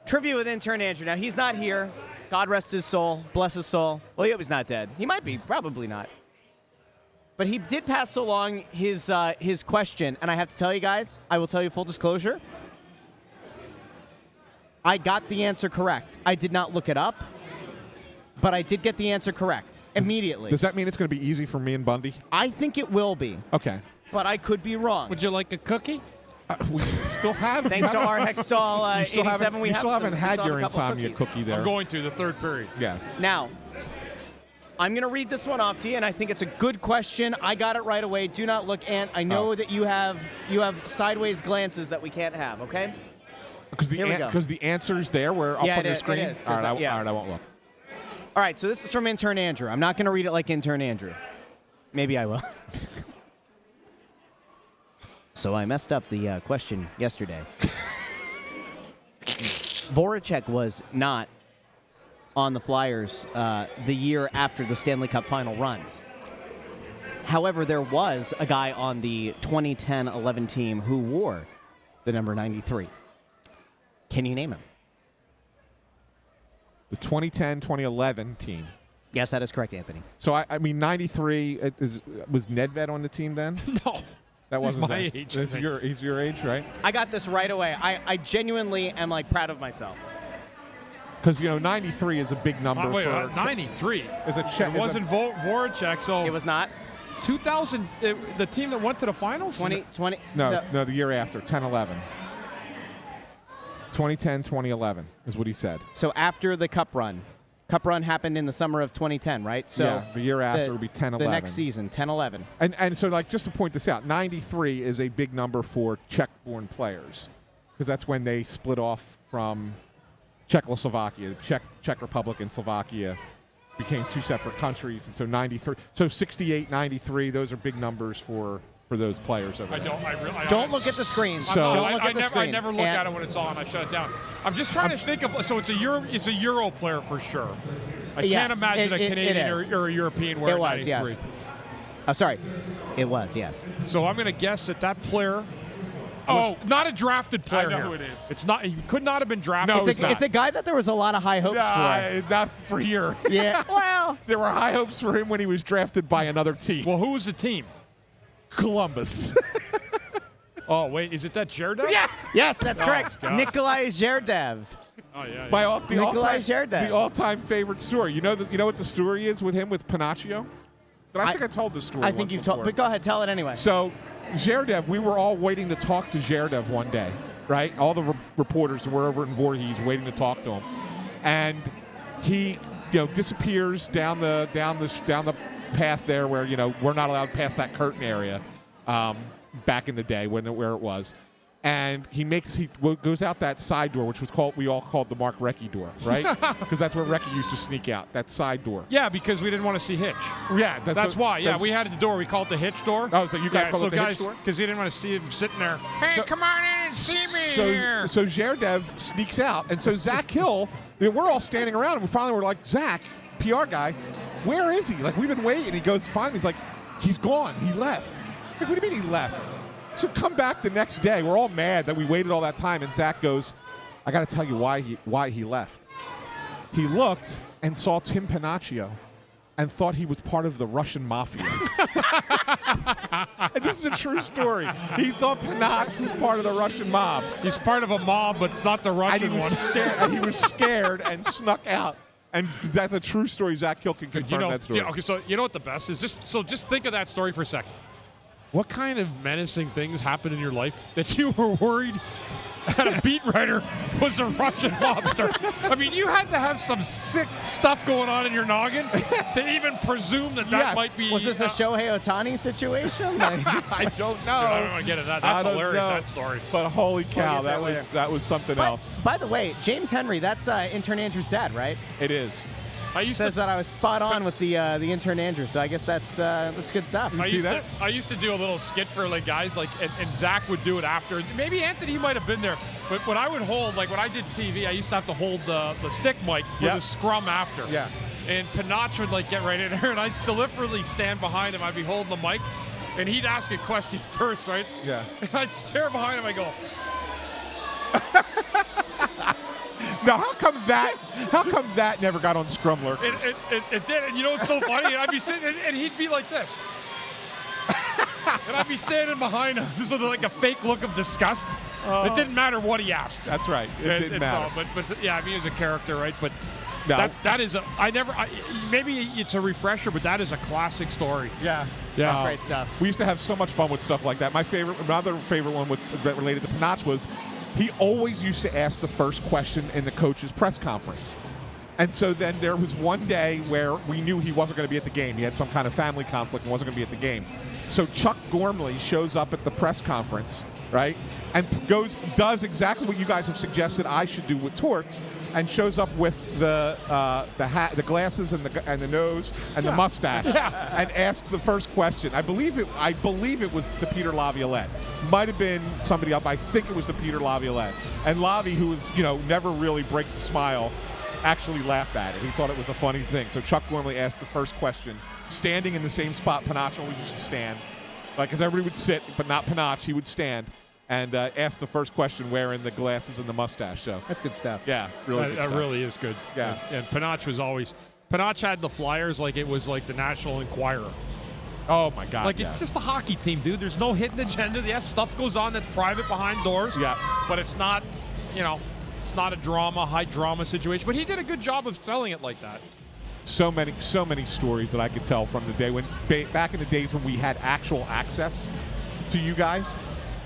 Trivia with intern Andrew. Now, he's not here. God rest his soul. Bless his soul. Well, he hope he's not dead. He might be. Probably not. But he did pass along his question, and I have to tell you guys, I will tell you full disclosure, I got the answer correct. I did not look it up, but I did get the answer correct immediately. Does that mean it's going to be easy for me and Bundy? I think it will be. Okay. But I could be wrong. Would you like a cookie? We still have. Thanks to our Hextall 87, we you still haven't had your insomnia cookies. cookie there. I'm going to the third period. Yeah. Now, I'm going to read this one off to you, and I think it's a good question. I got it right away. Do not look, Ant. I know that you have sideways glances that we can't have, okay? Because the answer's there where up on your screen? It is, all right, I won't look. All right, so this is from intern Andrew. I'm not going to read it like intern Andrew. Maybe I will. So I messed up the question yesterday. Voracek was not on the Flyers the year after the Stanley Cup final run. However, there was a guy on the 2010-11 team who wore the number 93. Can you name him? The 2010-2011 team. Yes, that is correct, Anthony. So, I mean, 93, was Nedved on the team then? No. That wasn't my age. He's your age, right? I got this right away. I genuinely am, proud of myself. Because, 93 is a big number for... 93? Is a check. It wasn't Voracek, so... It was not. 2000, the team that went to the finals? 2020. No, the year after, 10-11. 2010-2011 is what he said. So after the Cup run. Cup run happened in the summer of 2010, right? So yeah, the year after would be 10-11. The next season, 10-11. And so, just to point this out, 93 is a big number for Czech-born players because that's when they split off from Czechoslovakia. Czech Republic and Slovakia became two separate countries, and so 93. So 68, 93, those are big numbers for those players over there. Don't look at the screen. I never look at it when it's on. I shut it down. I'm just trying to think of. So it's a Euro player for sure. I can't imagine a Canadian or a European wearing 93. Yes. Oh, sorry. It was, yes. So I'm going to guess that player. Not a drafted player. I know who it is. It's not. He could not have been drafted. No, it's a guy that there was a lot of high hopes for. Not for here. Yeah. Well, there were high hopes for him when he was drafted by another team. Well, who was the team? Columbus. Oh, wait, is it that Zherdev? Yeah. Yes, that's correct. God. Nikolai Zherdev. Oh, yeah. Nikolai Zherdev. The all-time favorite story. You know what the story is with him with Panaccio? I think I told the story. I think you've told, but go ahead, tell it ananyway. So, Zherdev, we were all waiting to talk to Zherdev one day, right? All the reporters were over in Voorhees waiting to talk to him, and he, disappears down the path there where we're not allowed past that curtain area back in the day where it was, and he goes out that side door, which we all called the Mark Recchi door, right? Because that's where Recchi used to sneak out, that side door. Yeah, because we didn't want to see Hitch. Yeah, that's why. Yeah, we had the door. We called it the Hitch door. Oh, so you guys called it the Hitch door? Because he didn't want to see him sitting there. Hey, come on in and see me here. So Zherdev sneaks out, and so Zach Hill, we're all standing around, and we finally were like, Zach, PR guy, where is he? We've been waiting. He goes, finally, he's like, he's gone. He left. What do you mean he left? So come back the next day. We're all mad that we waited all that time, and Zach goes, I got to tell you why he left. He looked and saw Tim Panaccio and thought he was part of the Russian mafia. And this is a true story. He thought Panaccio was part of the Russian mob. He's part of a mob, but it's not the Russian one. He was scared and snuck out. And that's a true story. Zach Hill can confirm that story. Yeah, okay, so you know what the best is? Just think of that story for a second. What kind of menacing things happened in your life that you were worried that a beat writer was a Russian mobster? I mean, you had to have some sick stuff going on in your noggin to even presume that might be... Was this a Shohei Ohtani situation? I don't know. I don't want to get into that. That's hilarious, that story. But holy cow, that was something else. By the way, James Henry, that's intern Andrew's dad, right? It is. Says that I was spot on with the intern Andrew, so I guess that's good stuff. I used to do a little skit for guys and Zach would do it after. Maybe Anthony might have been there, but when I would hold when I did TV, I used to have to hold the stick mic for the scrum after. Yeah. And Panach would get right in there, and I'd deliberately stand behind him. I'd be holding the mic, and he'd ask a question first, right? Yeah. And I'd stare behind him. I go. Now, how come that never got on Scrum Lurkers? It did, and you know what's so funny? And I'd be sitting, and he'd be like this. And I'd be standing behind him just with like a fake look of disgust. It didn't matter what he asked. That's right. It didn't matter. But yeah, I mean, he's a character, right? But no. maybe it's a refresher, but that is a classic story. Yeah. That's great stuff. We used to have so much fun with stuff like that. Another favorite one that related to Panach was he always used to ask the first question in the coach's press conference. And so then there was one day where we knew he wasn't going to be at the game. He had some kind of family conflict and wasn't going to be at the game. So Chuck Gormley shows up at the press conference, right, and does exactly what you guys have suggested I should do with Torts, and shows up with the hat, the glasses, and the nose, and the mustache, and asks the first question. I believe it was to Peter Laviolette. Might have been somebody else. I think it was to Peter Laviolette. And Lavi, who is never really breaks a smile, actually laughed at it. He thought it was a funny thing. So Chuck Gormley asked the first question, standing in the same spot Panach always used to stand. Like, as everybody would sit, but not Panach, he would stand and ask the first question wearing the glasses and the mustache. So that's good stuff. Yeah, really good that stuff. really is good. Yeah. And Panach was always – Panach had the Flyers like it was like the National Enquirer. Oh, my God. Like, it's just a hockey team, dude. There's no hidden agenda. Yes, stuff goes on that's private behind doors. Yeah. But it's not, it's not a high drama situation. But he did a good job of selling it like that. So many stories that I could tell from the day when back in the days when we had actual access to you guys.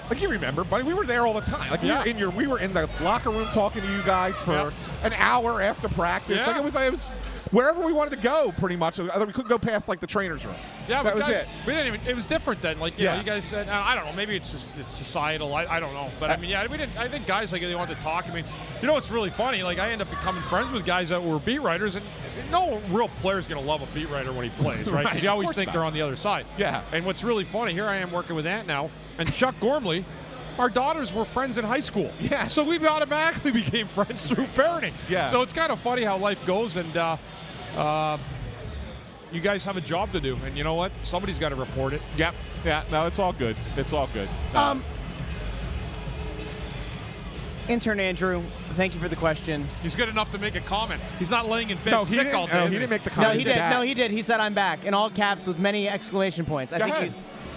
Like, you remember, buddy, we were there all the time. Like, we were in the locker room talking to you guys for an hour after practice. Yeah. Like, it was wherever we wanted to go, pretty much. We couldn't go past like the trainer's room. Yeah, that was guys, it. We didn't even. It was different then. Like, you know, you guys said, I don't know. Maybe it's societal. I don't know. But I mean, we didn't. I think guys like they wanted to talk. I mean, you know what's really funny? Like, I end up becoming friends with guys that were beat writers, and no real player is going to love a beat writer when he plays, right? Because you always think they're on the other side. Yeah. And what's really funny? Here I am working with Ant now, and Chuck Gormley. Our daughters were friends in high school. Yeah. So we automatically became friends through parenting. Yeah. So it's kind of funny how life goes, and you guys have a job to do, and you know what? Somebody's got to report it. Yep. Yeah. No, it's all good. It's all good. Intern Andrew, thank you for the question. He's good enough to make a comment. He's not laying in bed sick all day. No, he didn't make the comment. No, he did. No, he did. He said, "I'm back," in all caps with many exclamation points.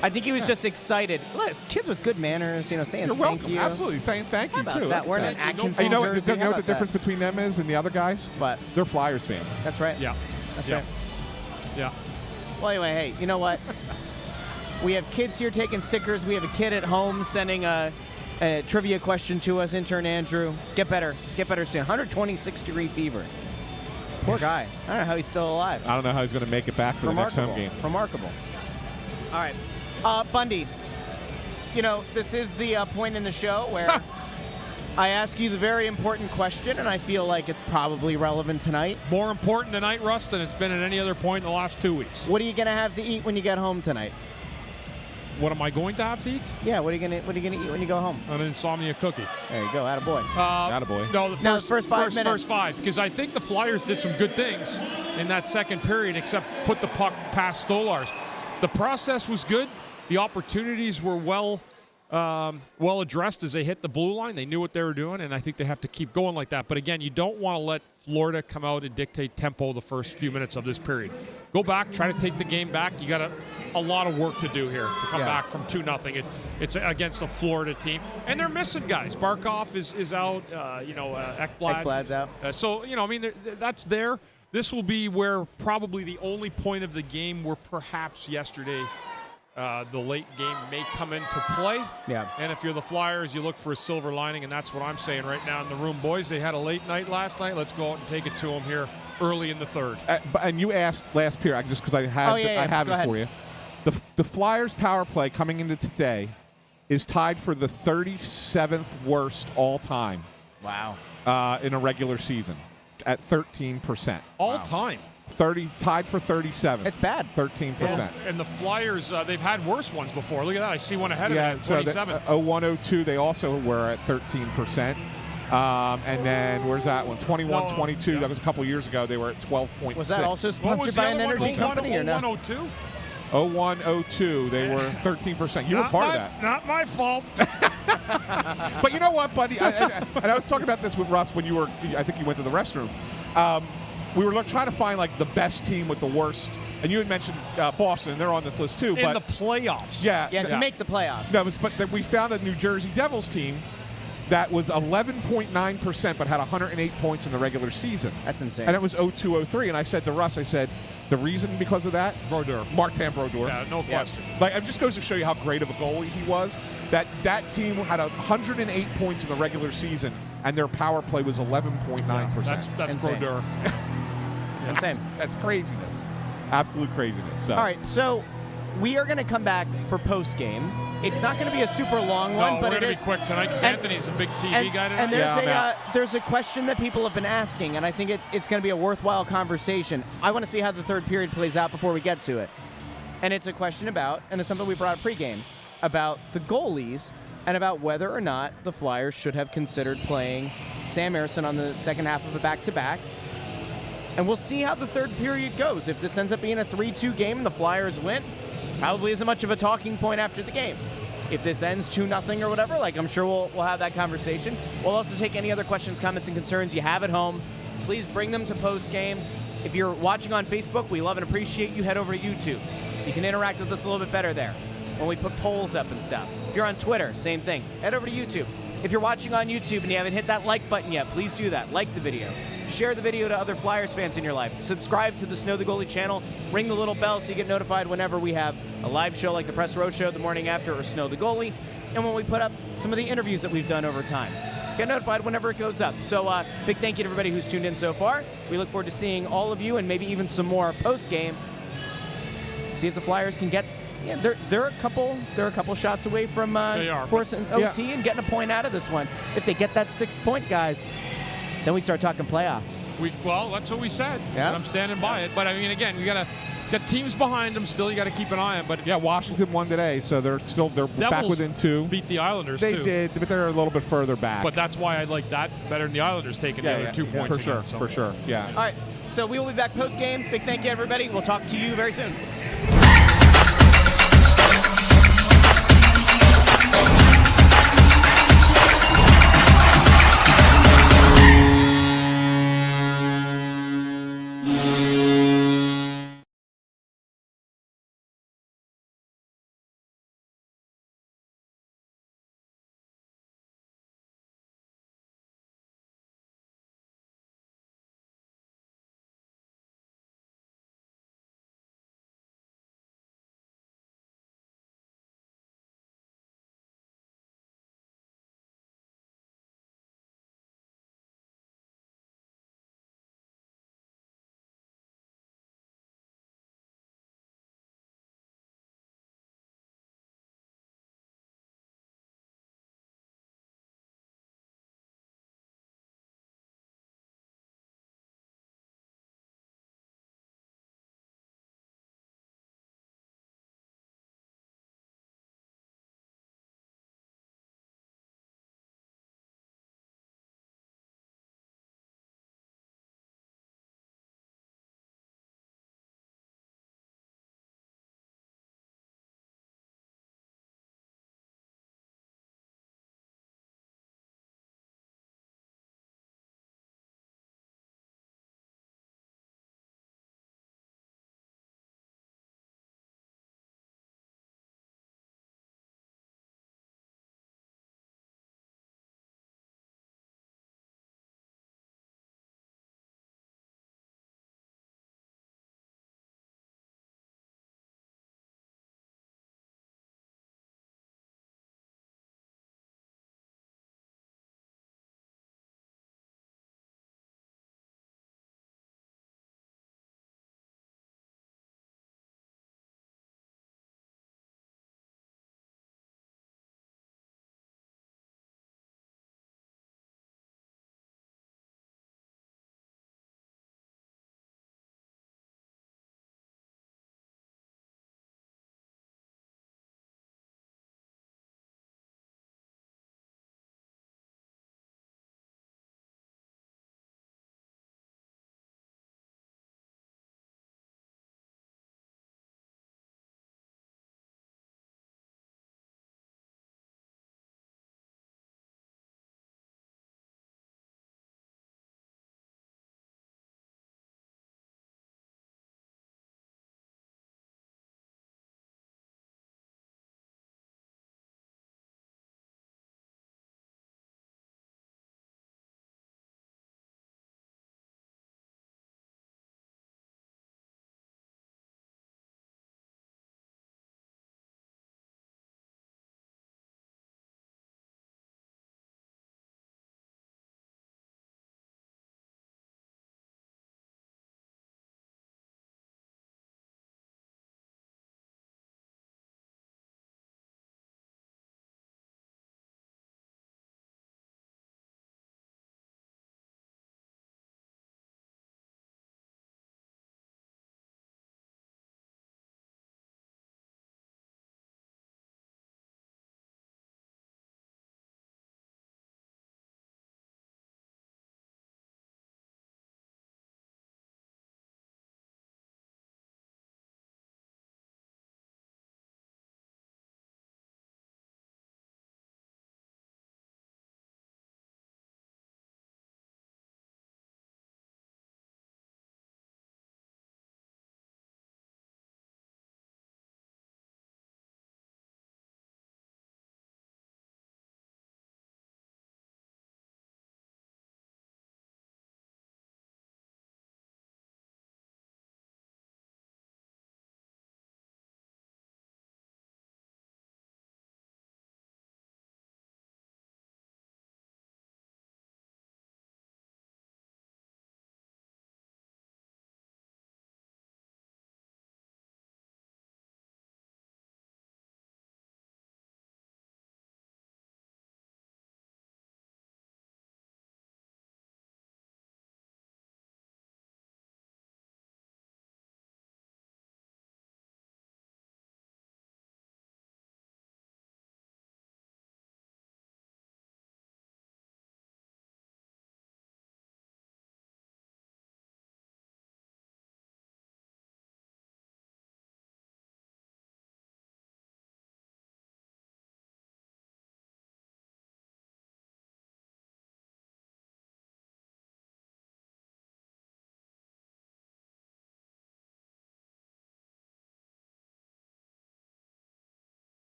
I think he was just excited. Look, kids with good manners, saying You're thank welcome. you. Absolutely, saying thank you How too. about that? We're in an Atkinson You know what? jersey. You know what the difference between them is and the other guys? What? They're Flyers fans. That's right. Yeah. That's right. Yeah. Well, anyway, hey, you know what? We have kids here taking stickers. We have a kid at home sending a trivia question to us, intern Andrew. Get better soon. 126-degree fever. Poor guy. I don't know how he's still alive. I don't know how he's going to make it back for the next home game. Remarkable. All right. Bundy, you know, this is the point in the show where I ask you the very important question, and I feel like it's probably relevant tonight. More important tonight, Russ, than it's been at any other point in the last 2 weeks. What are you going to have to eat when you get home tonight? What am I going to have to eat? Yeah, what are you gonna eat when you go home? An insomnia cookie. There you go, attaboy. Attaboy. No, the first 5 minutes. First 5, because I think the Flyers did some good things in that second period, except put the puck past Stolarz. The process was good. The opportunities were well addressed as they hit the blue line. They knew what they were doing, and I think they have to keep going like that. But again, you don't want to let Florida come out and dictate tempo the first few minutes of this period. Go back, try to take the game back. You got a lot of work to do here to come back from 2-0. It's against a Florida team, and they're missing guys. Barkov is out. Ekblad's out. So I mean, that's there. This will be where probably the only point of the game where perhaps yesterday. The late game may come into play. Yeah. And if you're the Flyers, you look for a silver lining, and that's what I'm saying right now in the room. Boys, they had a late night last night. Let's go out and take it to them here early in the third. And you asked last period, just because I have it for you. The Flyers' power play coming into today is tied for the 37th worst all time. Wow. In a regular season at 13%. All time. Tied for 37. It's bad. 13%. Yeah. And the Flyers, they've had worse ones before. Look at that. I see one ahead of them at 27. 01-02, they also were at 13%. And then, where's that one? 21-22, that was a couple years ago. They were at 12.6. Was that also sponsored by an energy company or no? 102? 01, 02, they were 13%. You were part of that. Not my fault. But you know what, buddy? And I was talking about this with Russ when you were, I think you went to the restroom. We were trying to find like the best team with the worst. And you had mentioned Boston, and they're on this list too. In the playoffs. Yeah, to make the playoffs. No, but we found a New Jersey Devils team that was 11.9%, but had 108 points in the regular season. That's insane. And it was 02-03. And I said to Russ, I said, the reason because of that? Brodeur. Martin Brodeur. Yeah, no question. Like, it just goes to show you how great of a goalie he was. That team had 108 points in the regular season, and their power play was 11.9%. That's Insane. Brodeur. Insane. That's craziness. Absolute craziness. So. All right, so we are going to come back for post-game. It's not going to be a super long one, No, but we're it going is to be quick tonight because and- Anthony's a big TV guy tonight. And there's a question that people have been asking, and I think it's going to be a worthwhile conversation. I want to see how the third period plays out before we get to it. And it's a question about, and it's something we brought up pregame, about the goalies and about whether or not the Flyers should have considered playing Sam Ersson on the second half of a back-to-back. And we'll see how the third period goes. If this ends up being a 3-2 game and the Flyers win, probably isn't much of a talking point after the game. If this ends 2-0 or whatever, like I'm sure we'll have that conversation. We'll also take any other questions, comments, and concerns you have at home. Please bring them to post-game. If you're watching on Facebook, we love and appreciate you. Head over to YouTube. You can interact with us a little bit better there when we put polls up and stuff. If you're on Twitter, same thing. Head over to YouTube. If you're watching on YouTube and you haven't hit that like button yet, please do that. Like the video. Share the video to other Flyers fans in your life. Subscribe to the Snow the Goalie channel. Ring the little bell so you get notified whenever we have a live show like the Press Row Show the morning after or Snow the Goalie. And when we put up some of the interviews that we've done over time. Get notified whenever it goes up. So big thank you to everybody who's tuned in so far. We look forward to seeing all of you and maybe even some more post-game. See if the Flyers can get... Yeah, they're a couple shots away from forcing OT and getting a point out of this one. If they get that 6 point, guys, then we start talking playoffs. Well, that's what we said. Yeah. And I'm standing by it. But I mean, again, you got teams behind them still. You got to keep an eye on. But Yeah, Washington won today, so they're back within 2. Beat the Islanders They too. did, but they're a little bit further back. But that's why I like that better than the Islanders taking the other 2 points. For sure, again, so. for sure. Yeah. All right, so we will be back post game. Big thank you, everybody. We'll talk to you very soon.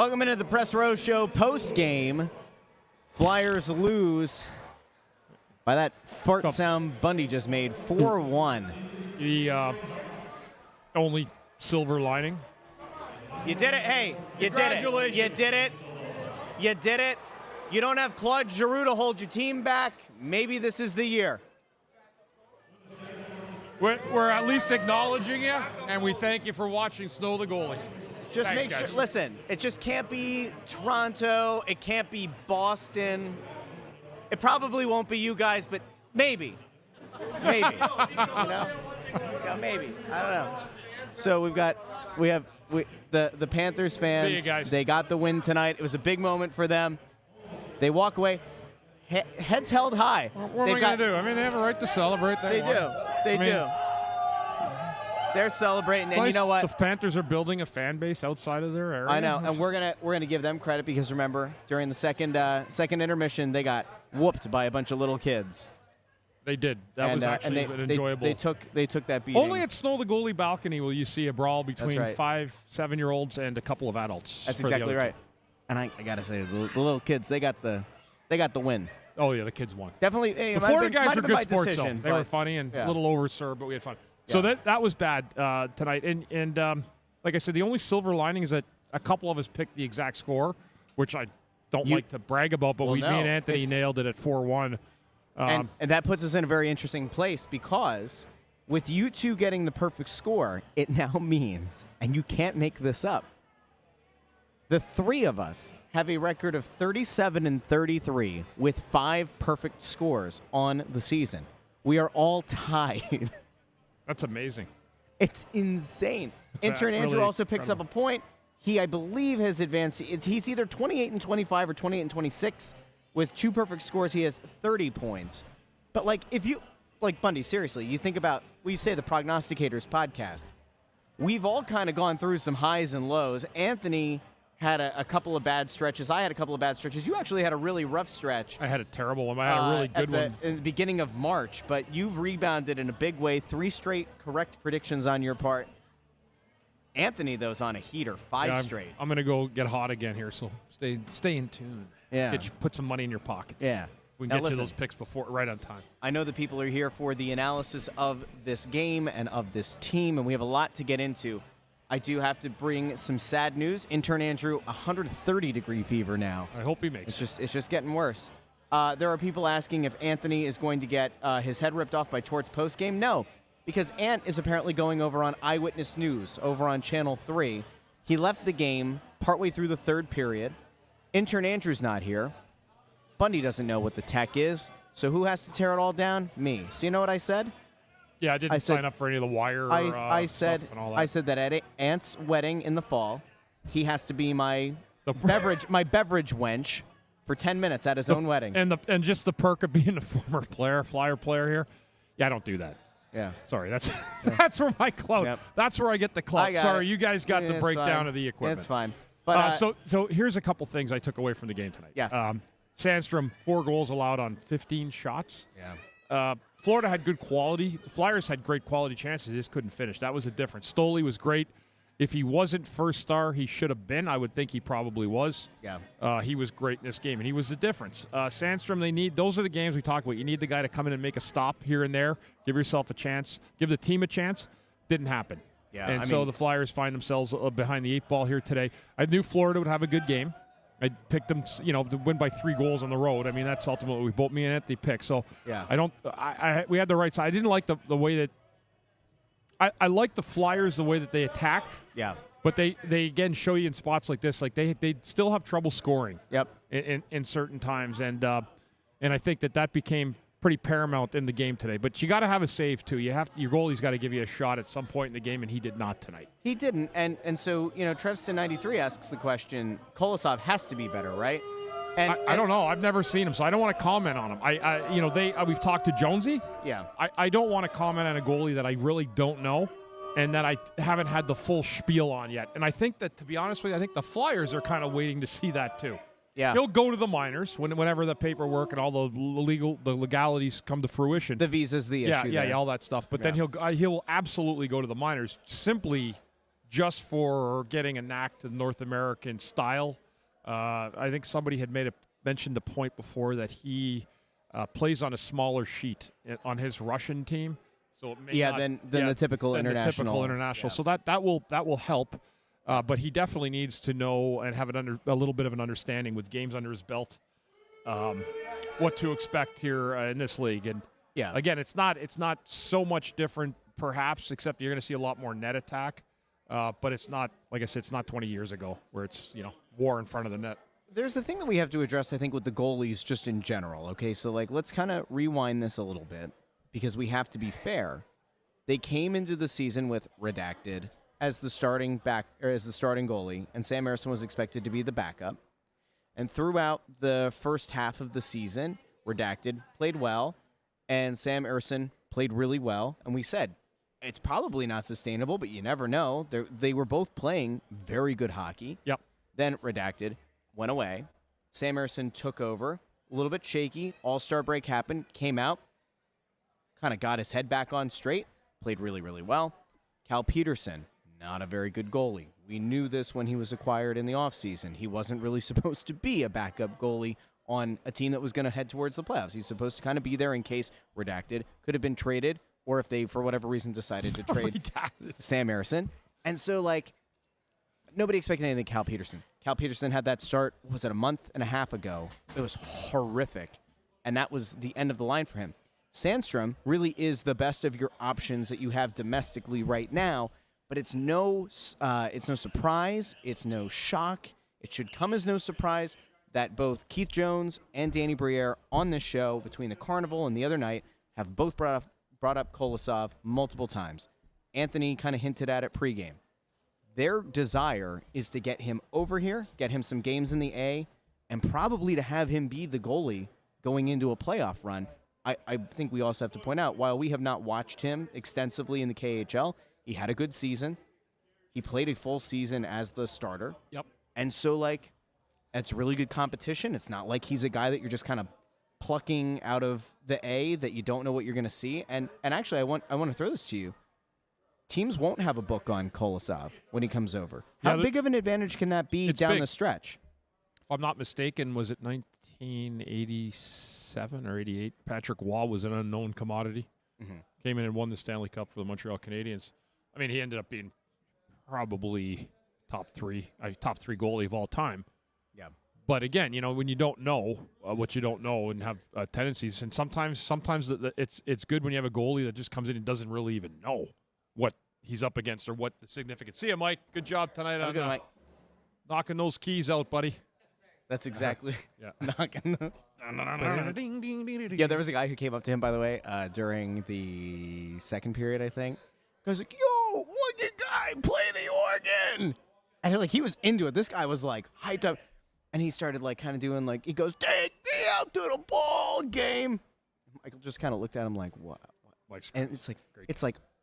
Welcome into the Press Row Show post-game. Flyers lose by that fart sound Bundy just made, 4-1. The only silver lining. You did it. Hey, you did it. You did it. You did it. You don't have Claude Giroux to hold your team back. Maybe this is the year. We're at least acknowledging you, and we thank you for watching Snow the Goalie. Just Thanks, make guys. sure. Listen, it just can't be Toronto. It can't be Boston. It probably won't be you guys, but maybe. Maybe. Yeah, maybe. I don't know. So the Panthers fans. See you guys. They got the win tonight. It was a big moment for them. They walk away, heads held high. What are we going to do? I mean, they have a right to celebrate. They do. They're celebrating, and you know what? The Panthers are building a fan base outside of their area. I know, and we're gonna give them credit because remember, during the second intermission, they got whooped by a bunch of little kids. They did. That was actually enjoyable. They took that beating. Only at Snow the Goalie balcony will you see a brawl between 5-7-year-olds and a couple of adults. That's exactly right. And I gotta say, the little kids, they got the win. Oh yeah, the kids won. Definitely. The Florida guys were good sports, though. They were funny and a little overserved, but we had fun. Yeah. So that was bad tonight. And like I said, the only silver lining is that a couple of us picked the exact score, which I don't like to brag about, but me and Anthony nailed it at 4-1. And that puts us in a very interesting place because with you two getting the perfect score, it now means, and you can't make this up, the three of us have a record of 37-33 with 5 perfect scores on the season. We are all tied. That's amazing. It's insane. Intern Andrew really also picks up a point. He, I believe, has advanced. He's either 28-25 or 28-26. With 2 perfect scores, he has 30 points. But, if you, Bundy, seriously, you think about, we say the Prognosticators podcast. We've all kind of gone through some highs and lows. Anthony had a couple of bad stretches. I had a couple of bad stretches. You actually had a really rough stretch. I had a terrible one. I had a really good one. In the beginning of March, but you've rebounded in a big way. 3 straight correct predictions on your part. Anthony, though, is on a heater. 5 straight. I'm going to go get hot again here, so stay in tune. Yeah. Put some money in your pockets. Yeah. We can get you those picks right on time. I know that people are here for the analysis of this game and of this team, and we have a lot to get into. I do have to bring some sad news. Intern Andrew, 130-degree fever now. I hope he makes it. It's just getting worse. There are people asking if Anthony is going to get his head ripped off by Tort's postgame. No, because Ant is apparently going over on Eyewitness News over on Channel 3. He left the game partway through the 3rd period. Intern Andrew's not here. Bundy doesn't know what the tech is. So who has to tear it all down? Me. So you know what I said? Yeah, I didn't sign up for any of the wire stuff and all that. I said that at Ant's wedding in the fall, he has to be my beverage wench for 10 minutes at his own wedding. And just the perk of being a former Flyer player here. Yeah, I don't do that. Yeah. Sorry, that's where my clout. Yep. That's where I get the clout. Sorry, you guys got the breakdown of the equipment. It's fine. But so here's a couple things I took away from the game tonight. Yes. Sandstrom, 4 goals allowed on 15 shots. Yeah. Florida had good quality. The Flyers had great quality chances. They just couldn't finish. That was the difference. Stoley was great. If he wasn't first star, he should have been. I would think he probably was. Yeah. He was great in this game, and he was the difference. Sandstrom, those are the games we talk about. You need the guy to come in and make a stop here and there, give yourself a chance, give the team a chance. Didn't happen. Yeah, and so the Flyers find themselves behind the 8 ball here today. I knew Florida would have a good game. I picked them, to win by 3 goals on the road. I mean, that's ultimately both me and Anthony picked. So yeah. We had the right side. I didn't like the way that I like the Flyers the way that they attacked. Yeah. But they again show you in spots like this, like they still have trouble scoring. Yep. In certain times, and I think that became pretty paramount in the game today. But you got to have a save too. Your goalie's got to give you a shot at some point in the game, and he did not tonight. He didn't, and so Trevston93 asks the question: Kolosov has to be better, right? And I don't know. I've never seen him, so I don't want to comment on him. We've talked to Jonesy. Yeah. I don't want to comment on a goalie that I really don't know, and that I haven't had the full spiel on yet. And I think that, to be honest with you, I think the Flyers are kind of waiting to see that too. Yeah. He'll go to the minors whenever the paperwork and all the legalities come to fruition. The visa's the issue. Yeah, all that stuff. But then he'll absolutely go to the minors simply just for getting a knack to North American style. I think somebody had mentioned a point before that he plays on a smaller sheet on his Russian team. So it may than the typical international. Yeah. So that will help. But he definitely needs to know and have a little bit of an understanding with games under his belt, what to expect here in this league. And again, it's not so much different, perhaps, except you're going to see a lot more net attack. But it's not, like I said, it's not 20 years ago where it's war in front of the net. There's the thing that we have to address, I think, with the goalies just in general. Okay, so let's kind of rewind this a little bit because we have to be fair. They came into the season with Redacted as the starting goalie, and Sam Ersson was expected to be the backup. And throughout the first half of the season, Redacted played well, and Sam Ersson played really well. And we said it's probably not sustainable, but you never know. They were both playing very good hockey. Yep. Then Redacted went away. Sam Ersson took over, a little bit shaky. All-Star break happened, came out, kind of got his head back on straight, played really, really well. Cal Peterson, not a very good goalie. We knew this when he was acquired in the offseason. He wasn't really supposed to be a backup goalie on a team that was going to head towards the playoffs. He's supposed to kind of be there in case Redacted could have been traded, or if they, for whatever reason, decided to trade Sam Ersson. And so, nobody expected anything Cal Peterson. Cal Peterson had that start, was it a month and a half ago? It was horrific, and that was the end of the line for him. Sandstrom really is the best of your options that you have domestically right now, but it's no surprise, it's no shock. It should come as no surprise that both Keith Jones and Danny Briere on this show, between the Carnival and the other night, have both brought up Kolosov multiple times. Anthony kind of hinted at it pregame. Their desire is to get him over here, get him some games in the A, and probably to have him be the goalie going into a playoff run. I think we also have to point out, while we have not watched him extensively in the KHL, he had a good season. He played a full season as the starter. Yep. And so, it's really good competition. It's not like he's a guy that you're just kind of plucking out of the A that you don't know what you're going to see. And actually, I want to throw this to you. Teams won't have a book on Kolosov when he comes over. How big of an advantage can that be down the stretch? If I'm not mistaken, was it 1987 or 88? Patrick Waugh was an unknown commodity. Mm-hmm. Came in and won the Stanley Cup for the Montreal Canadiens. I mean, he ended up being probably top three goalie of all time. Yeah. But again, when you don't know what you don't know and have tendencies, and sometimes it's good when you have a goalie that just comes in and doesn't really even know what he's up against or what the significance. See you, Mike. Good job tonight on knocking those keys out, buddy. That's exactly knocking those. Yeah, there was a guy who came up to him, by the way, during the second period, I think. Goes like, "Yo, organ guy, play the organ!" And he was into it. This guy was hyped up, and he started kind of doing he goes, "Take me out to the ball game." Michael just kind of looked at him like, "What?" And it's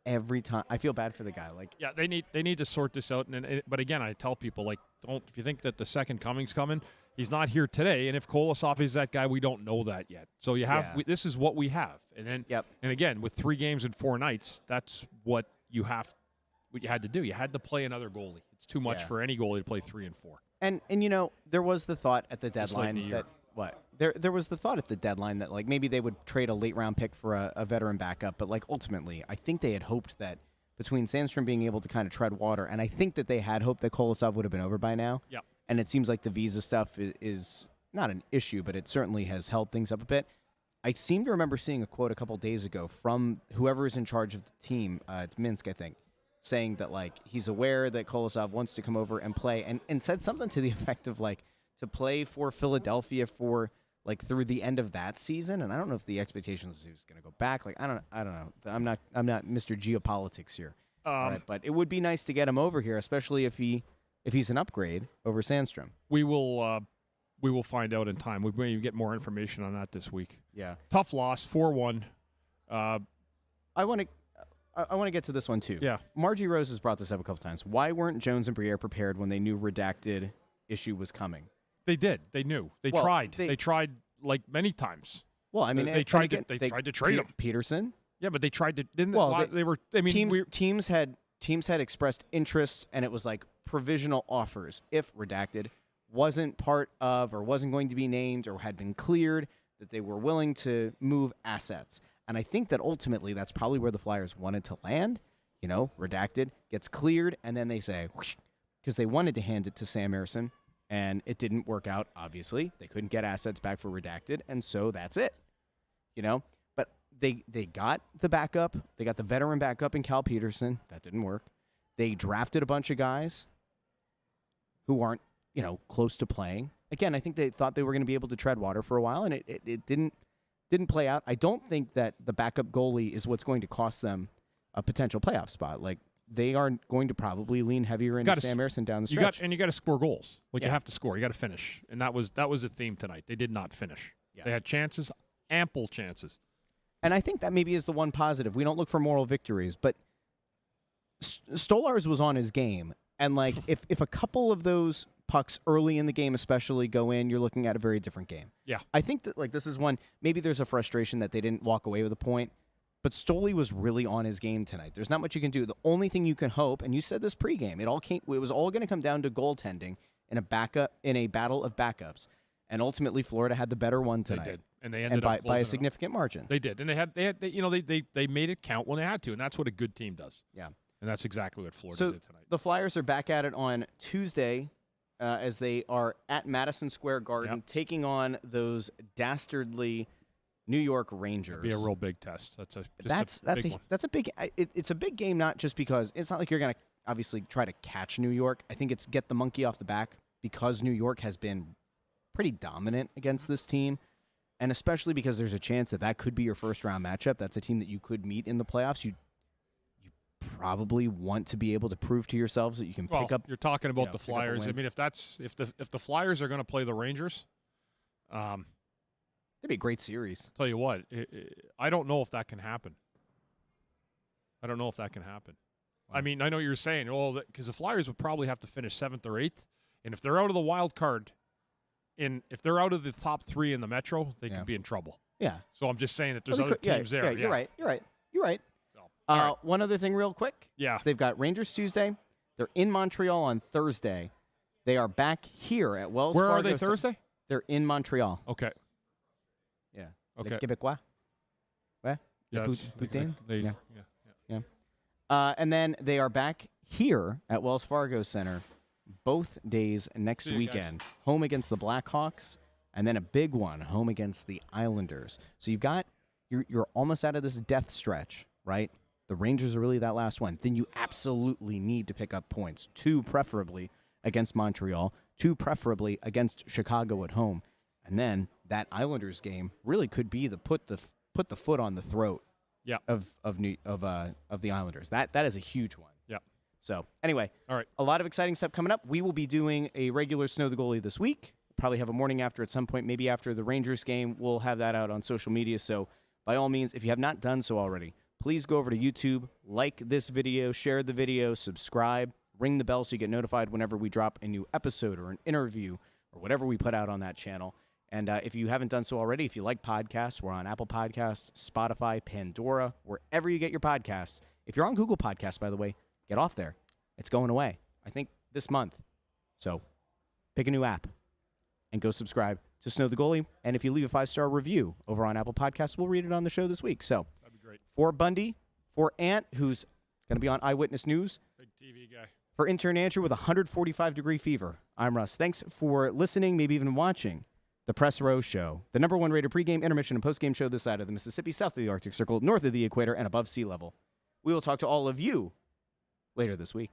every time. I feel bad for the guy. Yeah, they need to sort this out. But again, I tell people don't, if you think that the second coming's coming, he's not here today. And if Kolosov is that guy, we don't know that yet. So you have this is what we have. And then and again, with 3 games in 4 nights, that's what you had to do. You had to play another goalie. It's too much for any goalie to play 3 and 4. And there was the thought at the deadline that There was the thought at the deadline that maybe they would trade a late round pick for a veteran backup, but ultimately I think they had hoped that between Sandstrom being able to kind of tread water, and I think that they had hoped that Kolosov would have been over by now. Yep. And it seems like the visa stuff is not an issue, but it certainly has held things up a bit. I seem to remember seeing a quote a couple days ago from whoever is in charge of the team, it's Minsk, I think, saying that he's aware that Kolosov wants to come over and play, and said something to the effect of to play for Philadelphia for through the end of that season. And I don't know if the expectations is he was going to go back. I don't know. I'm not Mr. Geopolitics here. Right, but it would be nice to get him over here, especially if he's an upgrade over Sandstrom. We will find out in time. We may get more information on that this week. Yeah. Tough loss, 4-1. I want to get to this one too. Yeah. Margie Rose has brought this up a couple times. Why weren't Jones and Briere prepared when they knew Redacted issue was coming? They did. They knew. They tried. They tried many times. Well, I mean, they tried to trade him. Peterson. Yeah, but they tried to. Didn't well, they were? I mean, teams had teams had expressed interest, and it was like provisional offers. If redacted wasn't part of or wasn't going to be named or had been cleared, that they were willing to move assets. And I think that ultimately that's probably where the Flyers wanted to land. You know, redacted gets cleared, and then they say, because they wanted to hand it to Sam Ersson, and it didn't work out, obviously. They couldn't get assets back for redacted, and so that's it. You know? But they got the backup. They got the veteran backup in Cal Peterson. That didn't work. They drafted a bunch of guys who aren't, you know, close to playing. Again, I think they thought they were going to be able to tread water for a while, and it didn't play out. I don't think that the backup goalie is what's going to cost them a potential playoff spot. Like, they are going to probably lean heavier into Sam Ersson down the stretch. You got to score goals. Like, you have to score. You got to finish. And that was a theme tonight. They did not finish. Yeah. They had chances, ample chances. And I think that maybe is the one positive. We don't look for moral victories, but Stolarz was on his game. And, like, if a couple of those pucks early in the game especially go in, you're looking at a very different game. Yeah. I think that, like, this is one, maybe there's a frustration that they didn't walk away with a point, but Stoli was really on his game tonight. There's not much you can do. The only thing you can hope, and you said this pregame, it was all going to come down to goaltending in a battle of backups. And ultimately, Florida had the better one tonight. They did, and they ended up by a significant margin. They did, and they made it count when they had to, and that's what a good team does. Yeah. And that's exactly what Florida did tonight. The Flyers are back at it on Tuesday as they are at Madison Square Garden taking on those dastardly New York Rangers. It'll be a real big test. That's a big. It's a big game, not just because it's not like you're going to obviously try to catch New York. I think it's get the monkey off the back because New York has been pretty dominant against this team, and especially because there's a chance that could be your first round matchup. That's a team that you could meet in the playoffs. You probably want to be able to prove to yourselves that you can pick up. You're talking about the Flyers. I mean, if the Flyers are going to play the Rangers, it'd be a great series. I'll tell you what, I don't know if that can happen. I mean, I know you're saying, because the Flyers would probably have to finish 7th or 8th, and if they're out of the wild card, if they're out of the top 3 in the Metro, they could be in trouble. Yeah. So I'm just saying that there's other teams there. Yeah, you're right. One other thing real quick. Yeah. They've got Rangers Tuesday. They're in Montreal on Thursday. They are back here at Wells Fargo. Where are they Thursday? They're in Montreal. Okay. Yeah. Okay. Les Québécois. Ouais? Yeah. Yeah. And then they are back here at Wells Fargo Center both days next weekend. Guys. Home against the Blackhawks, and then a big one home against the Islanders. So you're almost out of this death stretch, right? The Rangers are really that last one. Then you absolutely need to pick up points, 2 preferably against Montreal, 2 preferably against Chicago at home. And then that Islanders game really could be the put the foot on the throat of the Islanders. That is a huge one. Yeah. So anyway, all right. A lot of exciting stuff coming up. We will be doing a regular Snow the Goalie this week. Probably have a morning after at some point, maybe after the Rangers game. We'll have that out on social media. So by all means, if you have not done so already, please go over to YouTube, like this video, share the video, subscribe, ring the bell so you get notified whenever we drop a new episode or an interview or whatever we put out on that channel. And if you haven't done so already, if you like podcasts, we're on Apple Podcasts, Spotify, Pandora, wherever you get your podcasts. If you're on Google Podcasts, by the way, get off there. It's going away, I think, this month. So pick a new app and go subscribe to Snow the Goalie. And if you leave a 5-star review over on Apple Podcasts, we'll read it on the show this week. So that'd be great. For Bundy, for Ant, who's going to be on Eyewitness News. Big TV guy. For intern Andrew with 145-degree fever, I'm Russ. Thanks for listening, maybe even watching the Press Row Show, the #1 rated pregame, intermission, and postgame show this side of the Mississippi, south of the Arctic Circle, north of the equator, and above sea level. We will talk to all of you later this week.